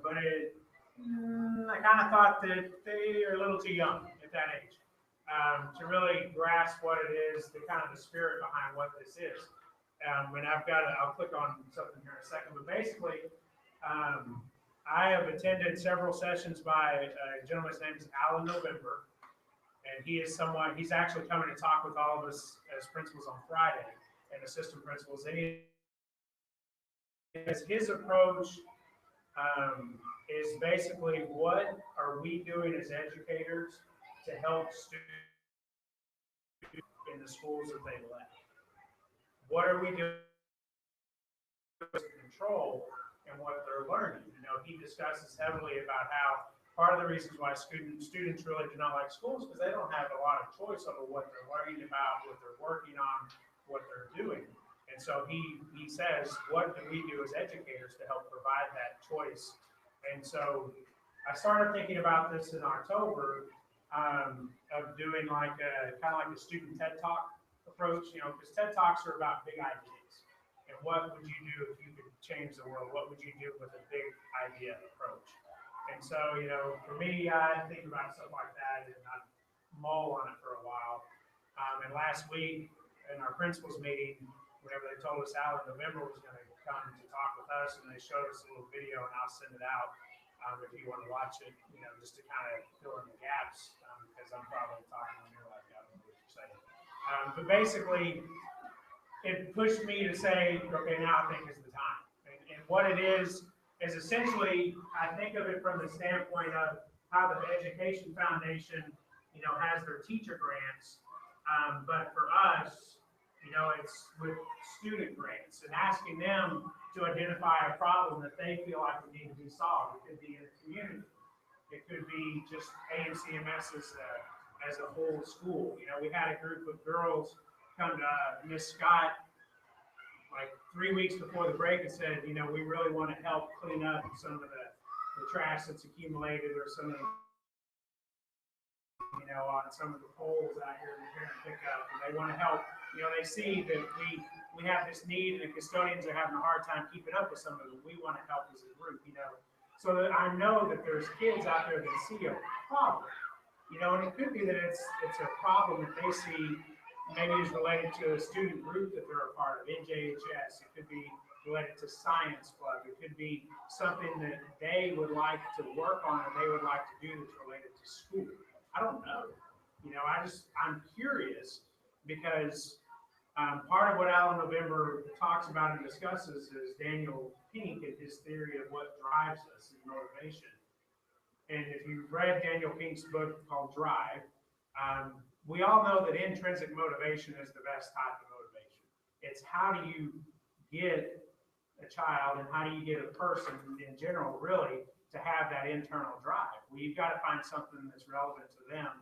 but I kind of thought that they are a little too young at that age to really grasp what it is, the kind of the spirit behind what this is. And I'll click on something here in a second, but basically, I have attended several sessions by a gentleman's name is Alan November. And he's actually coming to talk with all of us as principals on Friday and assistant principals. And his approach is basically, what are we doing as educators to help students in the schools that they left? What are we doing to control and what they're learning? He discusses heavily about how part of the reasons why students really do not like schools is because they don't have a lot of choice over what they're learning about, what they're working on, what they're doing. And so he says, what do we do as educators to help provide that choice? And so I started thinking about this in October of doing kind of like a student TED Talk approach, because TED Talks are about big ideas. And what would you do if you could change the world? What would you do with a big idea approach? And so, for me, I think about stuff like that and I mull on it for a while. And last week in our principals meeting, whenever they told us Alan November was going to come to talk with us, and they showed us a little video, and I'll send it out if you want to watch it, just to kind of fill in the gaps, because I'm probably talking on here like I don't know what you're saying. But basically, it pushed me to say, okay, now I think is the time. And what it is essentially, I think of it from the standpoint of how the Education Foundation, has their teacher grants. But for us, it's with student grants and asking them to identify a problem that they feel like would need to be solved. It could be in the community. It could be just AMCMS as a whole school. We had a group of girls come to Miss Scott like 3 weeks before the break and said, we really want to help clean up some of the trash that's accumulated, or some of the, on some of the poles out here in the parent pickup, and they want to help. They see that we have this need, and the custodians are having a hard time keeping up with some of it. We want to help as a group, so that I know that there's kids out there that see a problem, and it could be that it's a problem that they see. Maybe it's related to a student group that they're a part of, NJHS. It could be related to Science Club. It could be something that they would like to work on or they would like to do that's related to school. I don't know. I'm curious because part of what Alan November talks about and discusses is Daniel Pink and his theory of what drives us and motivation. And if you've read Daniel Pink's book called Drive, we all know that intrinsic motivation is the best type of motivation. It's how do you get a child and how do you get a person in general really to have that internal drive? Well, you've got to find something that's relevant to them,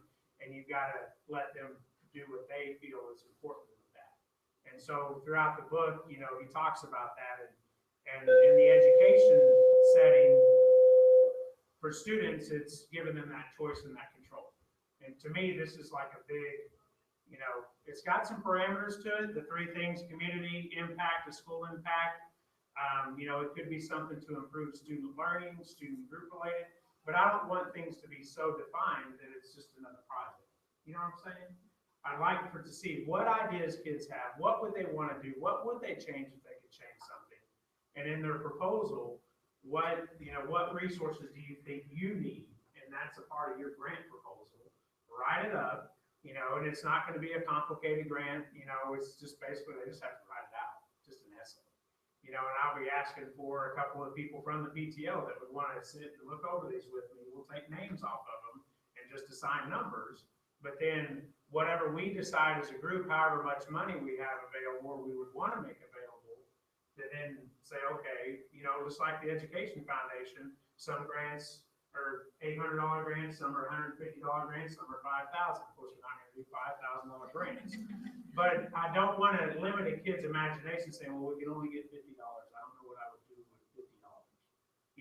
and you've got to let them do what they feel is important with that. And so throughout the book, he talks about that, and in the education setting, for students, it's giving them that choice and that control. And to me, this is like a big, it's got some parameters to it, the three things: community impact, a school impact. It could be something to improve student learning, student group related, but I don't want things to be so defined that it's just another project. You know what I'm saying? I'd like to see what ideas kids have, what would they want to do, what would they change if they could change something, and in their proposal, what resources do you think you need, and that's a part of your grant proposal. Write it up, and it's not going to be a complicated grant. It's just basically they just have to write it out, just an essay. And I'll be asking for a couple of people from the PTO that would want to sit and look over these with me. We'll take names off of them and just assign numbers. But then whatever we decide as a group, however much money we have available or we would want to make available, to then say, okay, just like the Education Foundation, some grants are $800 grants, some are $150 grants, some are $5,000. Of course, we're not going to do $5,000 grants. But I don't want to limit a kid's imagination saying, well, we can only get $50. I don't know what I would do with $50.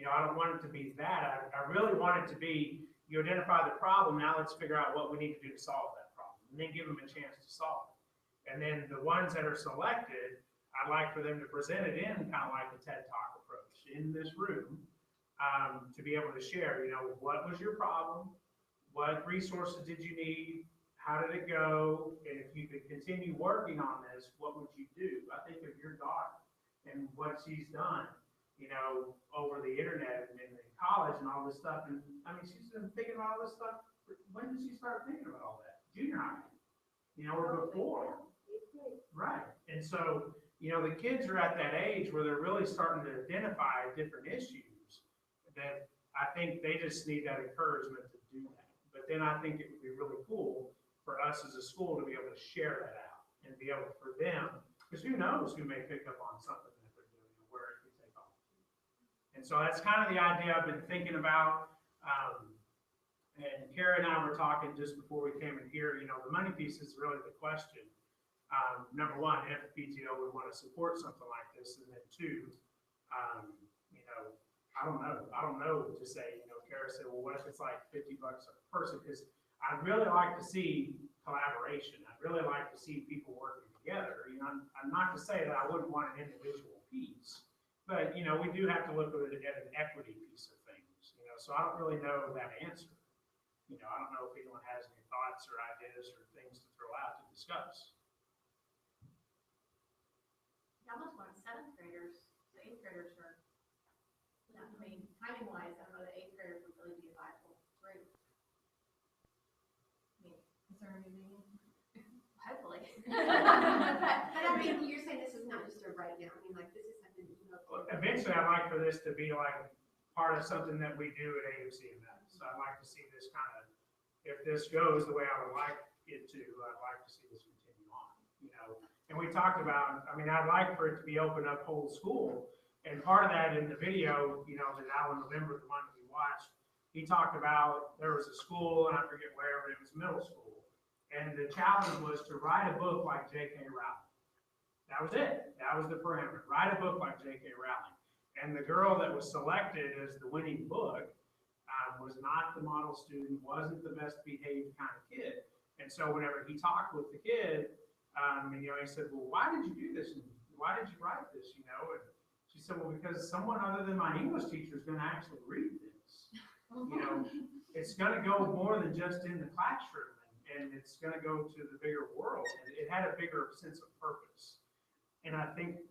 I don't want it to be that. I really want it to be, you identify the problem, now let's figure out what we need to do to solve that problem, and then give them a chance to solve it. And then the ones that are selected, I'd like for them to present it in kind of like the TED Talk approach in this room, to be able to share, what was your problem? What resources did you need? How did it go? And if you could continue working on this, what would you do? I think of your daughter and what she's done, over the internet and in college and all this stuff. And I mean, she's been thinking about all this stuff. When did she start thinking about all that? Junior high, or before. Right. And so, the kids are at that age where they're really starting to identify different issues that I think they just need that encouragement to do that. But then I think it would be really cool for us as a school to be able to share that out and be able for them, because who knows who may pick up on something that they're doing and where it could take off. And so that's kind of the idea I've been thinking about. And Kara and I were talking just before we came in here, the money piece is really the question. Number one, if the PTO would want to support something like this, and then two, I don't know to say, Kara said, well, what if it's like $50 a person? Because I'd really like to see collaboration. I'd really like to see people working together. I'm not to say that I wouldn't want an individual piece, but, we do have to look at an equity piece of things, so I don't really know that answer. I don't know if anyone has any thoughts or ideas or things to throw out to discuss. I almost want seventh graders, the eighth graders are, timing wise, I don't know, the eighth graders would really be a viable group. Is there a new meeting? Hopefully. But I mean, you're saying this is not just a right now, I mean, like, this is something, Eventually, I'd like for this to be like part of something that we do at AMCMS. So I'd like to see this kind of, if this goes the way I would like it to, I'd like to see this continue on, And we talked about, I'd like for it to be open up whole school. And part of that in the video, that Alan November, the one that we watched, he talked about there was a school, and I forget where, but it was middle school. And the challenge was to write a book like J.K. Rowling. That was it. That was the parameter. Write a book like J.K. Rowling. And the girl that was selected as the winning book was not the model student, wasn't the best behaved kind of kid. And so whenever he talked with the kid, he said, well, why did you do this? And why did you write this? And she said, well, because someone other than my English teacher is going to actually read this. It's going to go more than just in the classroom, and it's going to go to the bigger world. And it had a bigger sense of purpose. And I think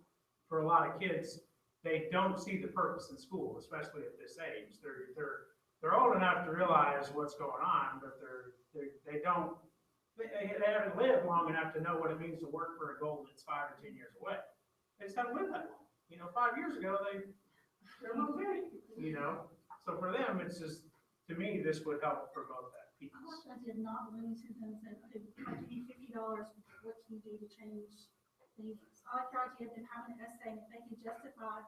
for a lot of kids, they don't see the purpose in school, especially at this age. They're old enough to realize what's going on, but they haven't lived long enough to know what it means to work for a goal that's 5 or 10 years away. They just haven't lived that long. 5 years ago, they're a little bitty, So for them, it's just, to me, this would help promote that piece. I like the idea of not limiting them and saying, okay, I give you $50, what can you do to change things? I like the idea of them having an essay, and if they can justify,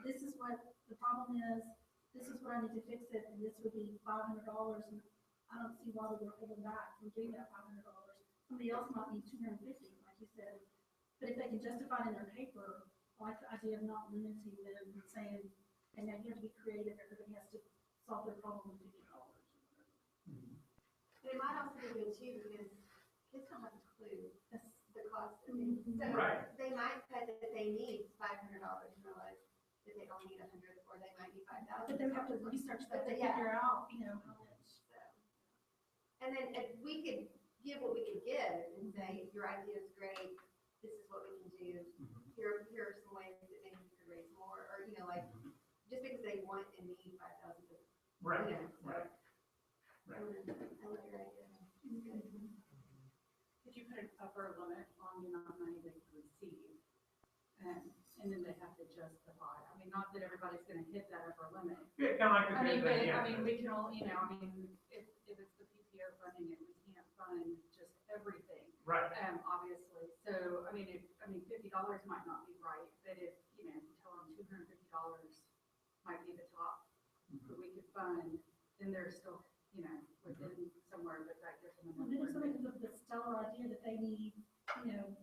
this is what the problem is, this is what I need to fix it, and this would be $500, and I don't see why we were holding back from doing that $500. somebody else might need 250, like you said. But if they can justify it in their paper, I like the idea of not limiting them and saying, and now you have to be creative, everybody has to solve their problem with $50 or whatever. But it might also be good too, because kids don't have a clue the cost of Mhm. things. So Right. they might say that they need $500 in realize that they don't need 100, or they might need 5,000. But they would have to research that to Yeah. figure out, you know, how much. So, and then if we could give what we could give and say, your idea is great, this is what we can do, here are some ways that maybe you could raise more, or, you know, like, just because they want and need 5,000, Right, you know, so. right. I like your idea. It's good. Could you put an upper limit on the amount of money they can receive? And then they have to justify, I mean, not that everybody's gonna hit that upper limit. Yeah, kind of like the I mean, kid but, thing, yeah. I mean, we can all, you know, I mean, if it's the PTO funding it, we can't fund just everything. Right. Obviously, so, I mean, $50 might not be right, but if, you know, you tell them $250 might be the top that we could fund, then they're still, you know, within somewhere that gives them And then if somebody comes up with a stellar idea that they need, you know,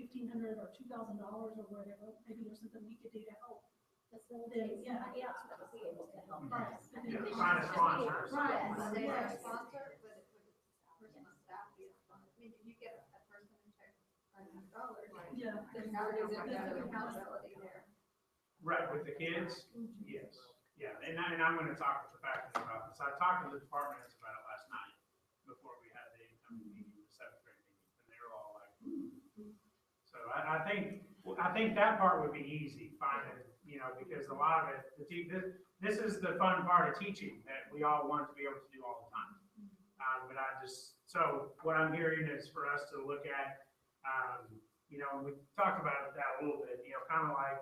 $1,500 or $2,000 or whatever, maybe there's something we could do to help. Facilitate Yeah. somebody else to be able to help. Right. Yeah, find a sponsor. Right. Yes, they are a Yes. sponsor, but it would, person on staff be a sponsor. I mean, if you get a person in charge of $500, Yeah. there's no accountability there. Right, with the kids, yes, yeah, and I'm gonna talk with the faculty about this. I talked to the department heads about it last night, before we had the incoming meeting, the seventh grade meeting, and they were all like, So I think that part would be easy, finding, you know, because a lot of it, this is the fun part of teaching, that we all want to be able to do all the time. So what I'm hearing is for us to look at, you know, we talked about that a little bit, you know, kind of like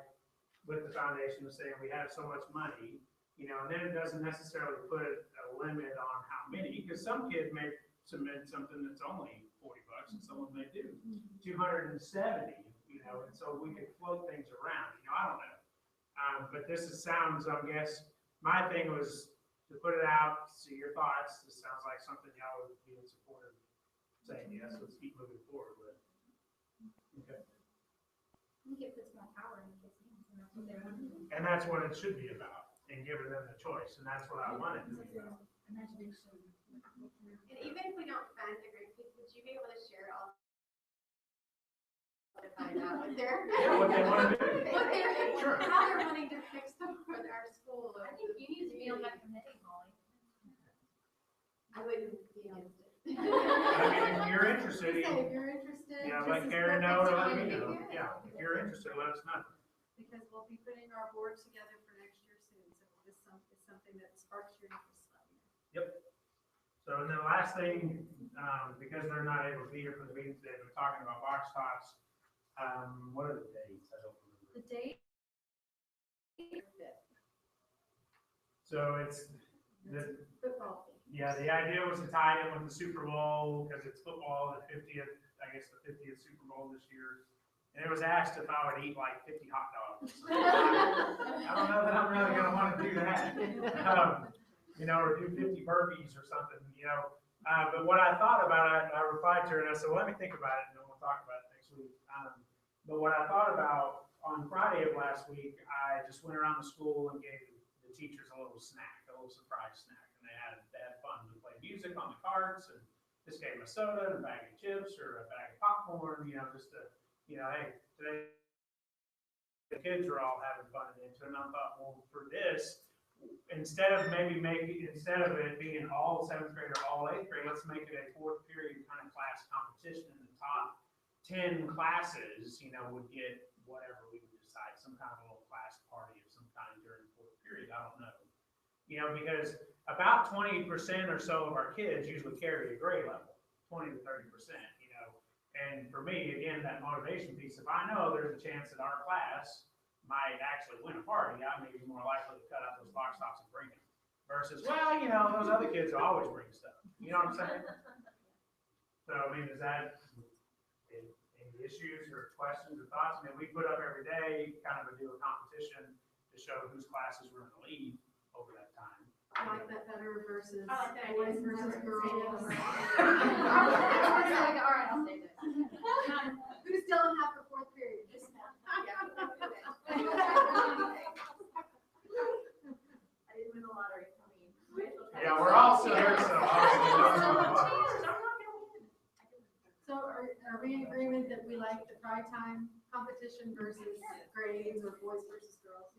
with the foundation of saying we have so much money, you know, and then it doesn't necessarily put a limit on how many, because some kids may submit something that's only $40 and someone may do 270, you know, and so we could float things around, you know, I don't know. But sounds, I guess, my thing was to put it out, see your thoughts. This sounds like something y'all would be in support of saying, yes, let's keep moving forward with. Okay. I think it puts more power in the kids' hands, and that's what they want to do. And that's what it should be about, and giving them the choice, and that's what I wanted to be about. Imagination. And even if we don't find the great people, would you be able to share all to find out what they're Yeah, what they wanna do. Sure. how they're wanting to fix them for our school? I think you need to be on that committee, Molly. I wouldn't be against it. I mean, if you're interested, Just say if you're interested. yeah, this let is Karen know, or let me perfect know. timing. Yeah, if you're interested, let us know. Because we'll be putting our board together for next year soon, so this is something that sparks your interest. So, and then the last thing, because they're not able to be here for the meeting today, we're talking about box tops. What are the dates? I don't remember. The date. So it's the, Football. yeah, the idea was to tie it in with the Super Bowl, because it's football, the 50th, I guess the 50th Super Bowl this year. And it was asked if I would eat like 50 hot dogs. I don't know that I'm really gonna wanna do that. You know, or do 50 burpees or something, you know. But what I thought about it, I replied to her and I said, well, let me think about it and then we'll talk about it next week. But what I thought about on Friday of last week, I just went around the school and gave the teachers a little snack, a little surprise snack. And they had fun to play music on the carts and just gave them a soda and a bag of chips or a bag of popcorn, you know, just to, you know, hey, today the kids are all having fun into it. And I thought, well, for this, instead of it being all seventh grade or all eighth grade, let's make it a fourth period kind of class competition. In the top 10 classes, you know, would get whatever we would decide, some kind of a little class party of some kind during the fourth period. I don't know. You know, because about 20% or so of our kids usually carry a grade level, 20 to 30%, you know. And for me, again, that motivation piece, if I know there's a chance that our class might actually win a party, I may be more likely to cut out those box tops and bring them. Versus, well, you know, those other kids will always bring stuff. You know what I'm saying? So, I mean, is that any issues or questions or thoughts? I mean, we put up every day, kind of do a competition to show whose classes were in the lead over that time. like that better versus I like that boys idea. versus girls? All Like, all right, I'll say that. Who's still in half for fourth period? Just now. I didn't win the lottery, I mean. Yeah, we're all still here, so obviously. So are we in agreement that we like the pride time competition versus grades or boys versus girls?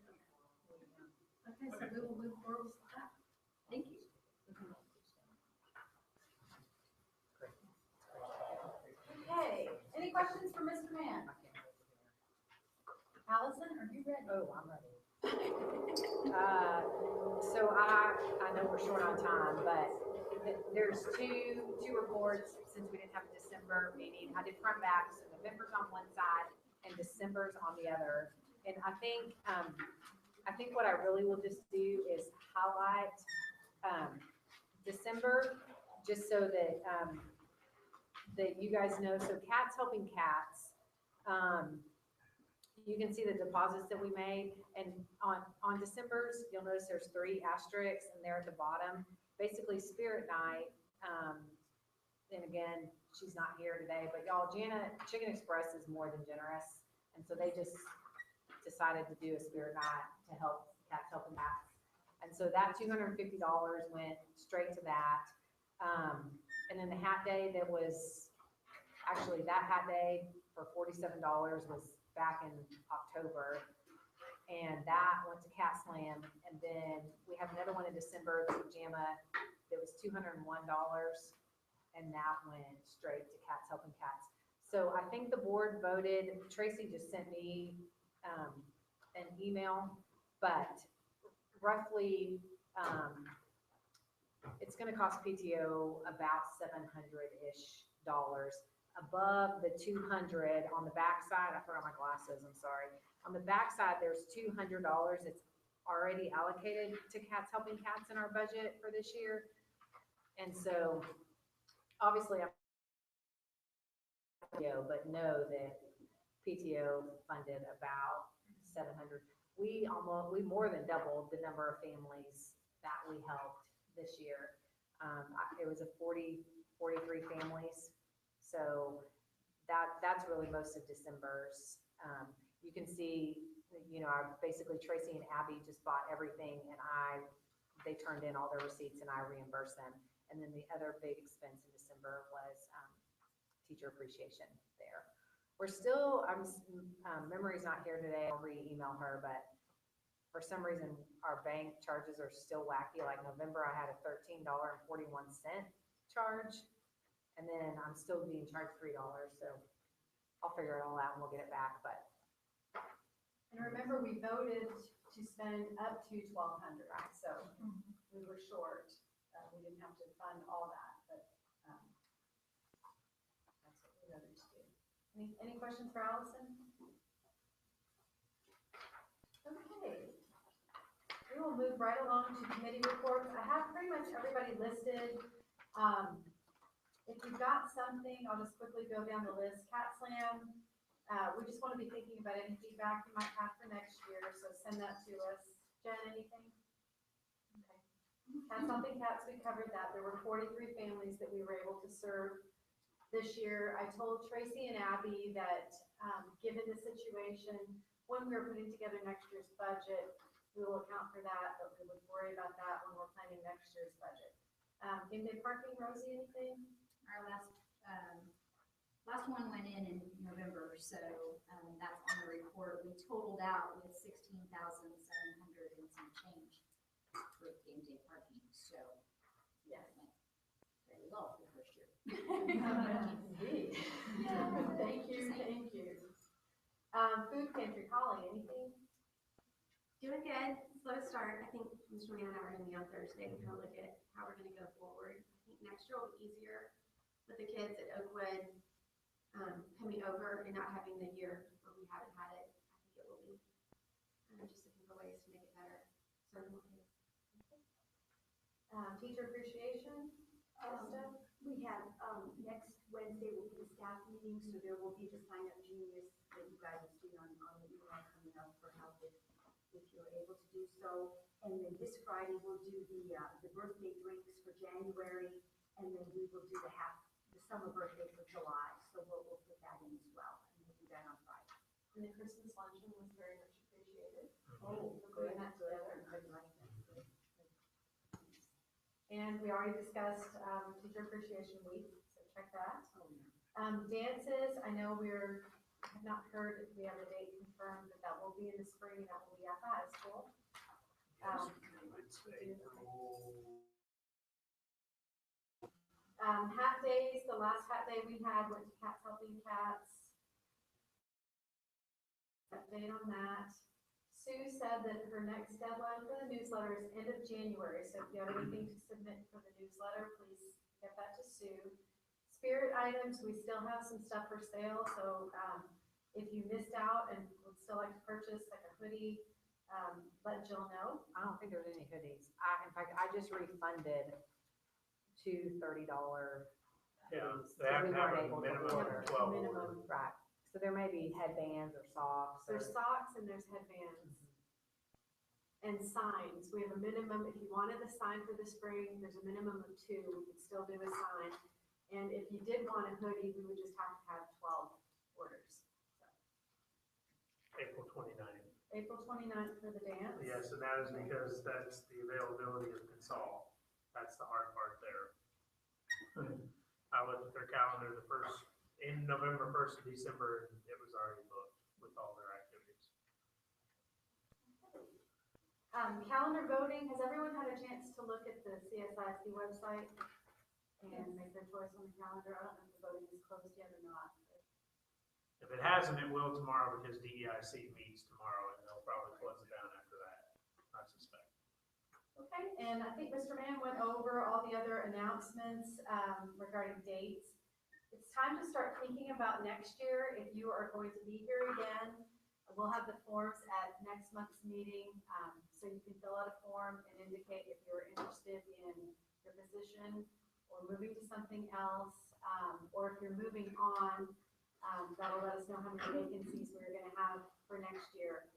Okay, so we will move forward with that. Thank you. Okay, any questions for Ms. Command? Allison, are you ready? Oh, I'm ready. So I know we're short on time, but there's two reports since we didn't have a December meeting. I did front back, so November's on one side and December's on the other. And I think what I really will just do is highlight, December, just so that, that you guys know. So Cats Helping Cats, you can see the deposits that we made, and on December's, you'll notice there's 3 asterisks, and they're at the bottom. Basically, Spirit Night, and again, she's not here today, but y'all, Chicken Express is more than generous, and so they just decided to do a Spirit Night to help Cats Helping Cats. And so that $250 went straight to that. And then the hat day that was, actually that hat day for $47 was back in October. And that went to Cat Slam. And then we have another one in December, the pajama, that was $201. And that went straight to Cats Helping Cats. So I think the board voted, Tracy just sent me an email, but roughly, it's gonna cost PTO about $700-ish above the 200 on the backside. I forgot my glasses, I'm sorry. On the backside, there's $200 that's already allocated to Cats Helping Cats in our budget for this year. And so obviously I'm PTO, but know that PTO funded about 700. We more than doubled the number of families that we helped this year. It was 43 families. So that's really most of December's. You can see, basically Tracy and Abby just bought everything, and they turned in all their receipts and I reimbursed them. And then the other big expense in December was teacher appreciation there. We're still, Memory's not here today, I'll re-email her, but for some reason our bank charges are still wacky. Like November, I had a $13.41 charge, and then I'm still being charged $3, so I'll figure it all out and we'll get it back. But And remember, we voted to spend up to 1,200, so we were short. We didn't have to fund all that, but that's what we voted to do. Any questions for Allison? Okay. We will move right along to committee reports. I have pretty much everybody listed. If you've got something, I'll just quickly go down the list. Cat Slam, we just want to be thinking about any feedback you might have for next year, so send that to us. Jen, anything? Okay. Cats Helping Cats, we covered that. There were 43 families that we were able to serve this year. I told Tracy and Abby that given the situation, when we were putting together next year's budget, we will account for that, but we would worry about that when we're planning next year's budget. In-day parking, Rosie, anything? Our last one went in November, so that's on the report. We totaled out with 16,700 and some change with in-day parking. So yeah, it went very well for the first year. Indeed. Thank you. Food pantry, Holly, anything? Doing good, slow start. I think Mr. Mann and I are gonna be on Thursday to kind of look at how we're gonna go forward. I think next year will be easier with the kids at Oakwood coming over and not having the year where we haven't had it. I think it will be just looking for ways to make it better. Serve more kids. Teacher appreciation. We have, next Wednesday will be the staff meeting, so there will be the sign up genius that you guys see on the email coming up for help with if you're able to do so. And then this Friday, we'll do the birthday drinks for January, and then we will do the summer birthday for July. So we'll put that in as well, and we'll do that on Friday. And the Christmas luncheon was very much appreciated. Oh, For putting that together. And we already discussed, Teacher Appreciation Week, so check that. Dances, I know have not heard if we have a date confirmed, but that will be in the spring, that will be at the high school. Hat days, the last hat day we had went to Cats Helping Cats. Update on that. Sue said that her next deadline for the newsletter is end of January, so if you have anything to submit for the newsletter, please get that to Sue. Spirit items, we still have some stuff for sale, so if you missed out and would still like to purchase like a hoodie, let Jill know. I don't think there's any hoodies. In fact, I just refunded two $30 Yeah, hoodies. they have We to have weren't a able to minimum order. of 12 Minimum. orders. Right. So there may be headbands or socks. There's socks and there's headbands. And signs, we have a minimum, if you wanted a sign for the spring, there's a minimum of 2, we could still do a sign. And if you did want a hoodie, we would just have to have 12 orders. April 29th. April 29th for the dance. Yes, and that is because that's the availability of Consol. That's the hard part there. I looked at their calendar in November 1st of December, and it was already booked with all their activities. Calendar voting, has everyone had a chance to look at the CSIC website and make their choice on the calendar? I don't know if the voting is closed yet or not. If it hasn't, it will tomorrow because DEIC meets tomorrow, and they'll probably close it down after that, I suspect. Okay, and I think Mr. Mann went over all the other announcements regarding dates. It's time to start thinking about next year. If you are going to be here again, we'll have the forms at next month's meeting, so you can fill out a form and indicate if you're interested in your position or moving to something else, or if you're moving on, that'll let us know how many vacancies we're gonna have for next year.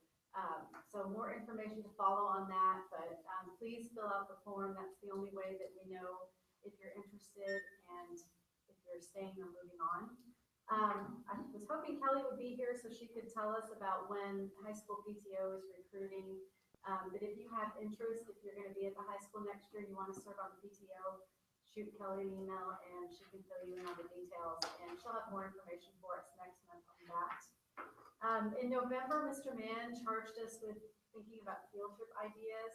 So more information to follow on that, but please fill out the form. That's the only way that we know if you're interested and if you're staying or moving on. I was hoping Kelly would be here so she could tell us about when high school PTO is recruiting. But if you have interest, if you're gonna be at the high school next year and you wanna serve on the PTO, shoot Kelly an email and she can fill you in on the details, and she'll have more information for us next month on that. In November, Mr. Mann charged us with thinking about field trip ideas.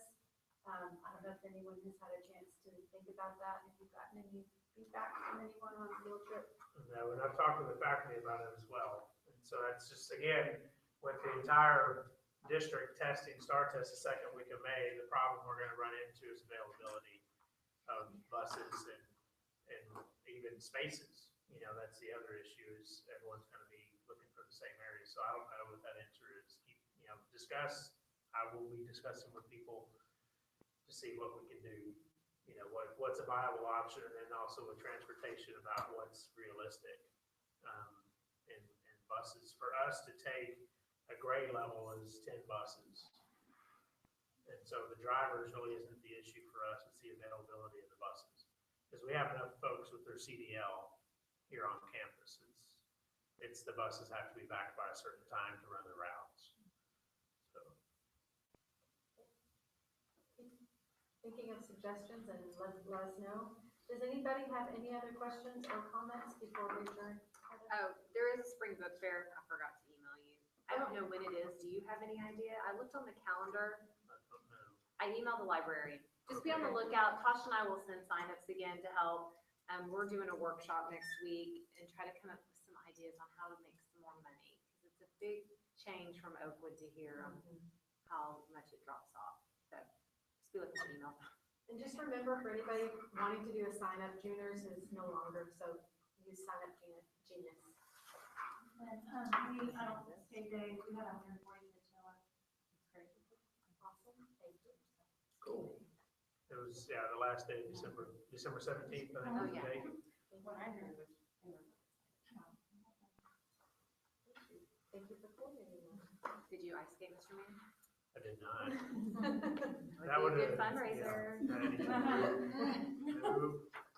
I don't know if anyone has had a chance to think about that, if you've gotten any feedback from anyone on field trip. No, and I've talked to the faculty about it as well. And so that's just, again, with the entire district testing, STAR test the second week of May, the problem we're gonna run into is availability of buses and even spaces. You know, that's the other issue, is everyone's gonna be looking for the same area. So I don't know what that answer is. Discuss. I will be discussing with people to see what we can do. You know, what's a viable option, and then also with transportation about what's realistic. And buses, for us to take a grade level is 10 buses. And so the drivers really isn't the issue for us, it's the availability of the buses. Because we have enough folks with their CDL here on campus. It's the buses have to be back by a certain time to run the routes. So. Thinking of suggestions and let us know. Does anybody have any other questions or comments before we adjourn? Oh, there is a spring book fair. I forgot to email you. I don't know when it is. Do you have any idea? I looked on the calendar. I emailed the librarian. Just be on the lookout. Tasha and I will send signups again to help. We're doing a workshop next week and try to come up with some ideas on how to make some more money. Because it's a big change from Oakwood to here on how much it drops off. So just be looking for email. And just remember, for anybody wanting to do a sign up, Juners is no longer, so use sign up Genius. And, we had a 140 Nutella. It's great. Awesome, thank you. Cool. It was, the last day of December 17th, I think was the date. What I heard was. Thank you for coordinating that. Did you ice skate, Mr. Mann? I did not. Would That be would a good have. fundraiser. No,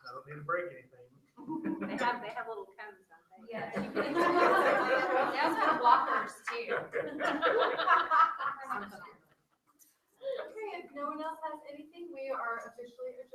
I don't need to break anything. They have little cones, don't they? Yeah. They also have blockers too. Okay, if no one else has anything, we are officially adjourned.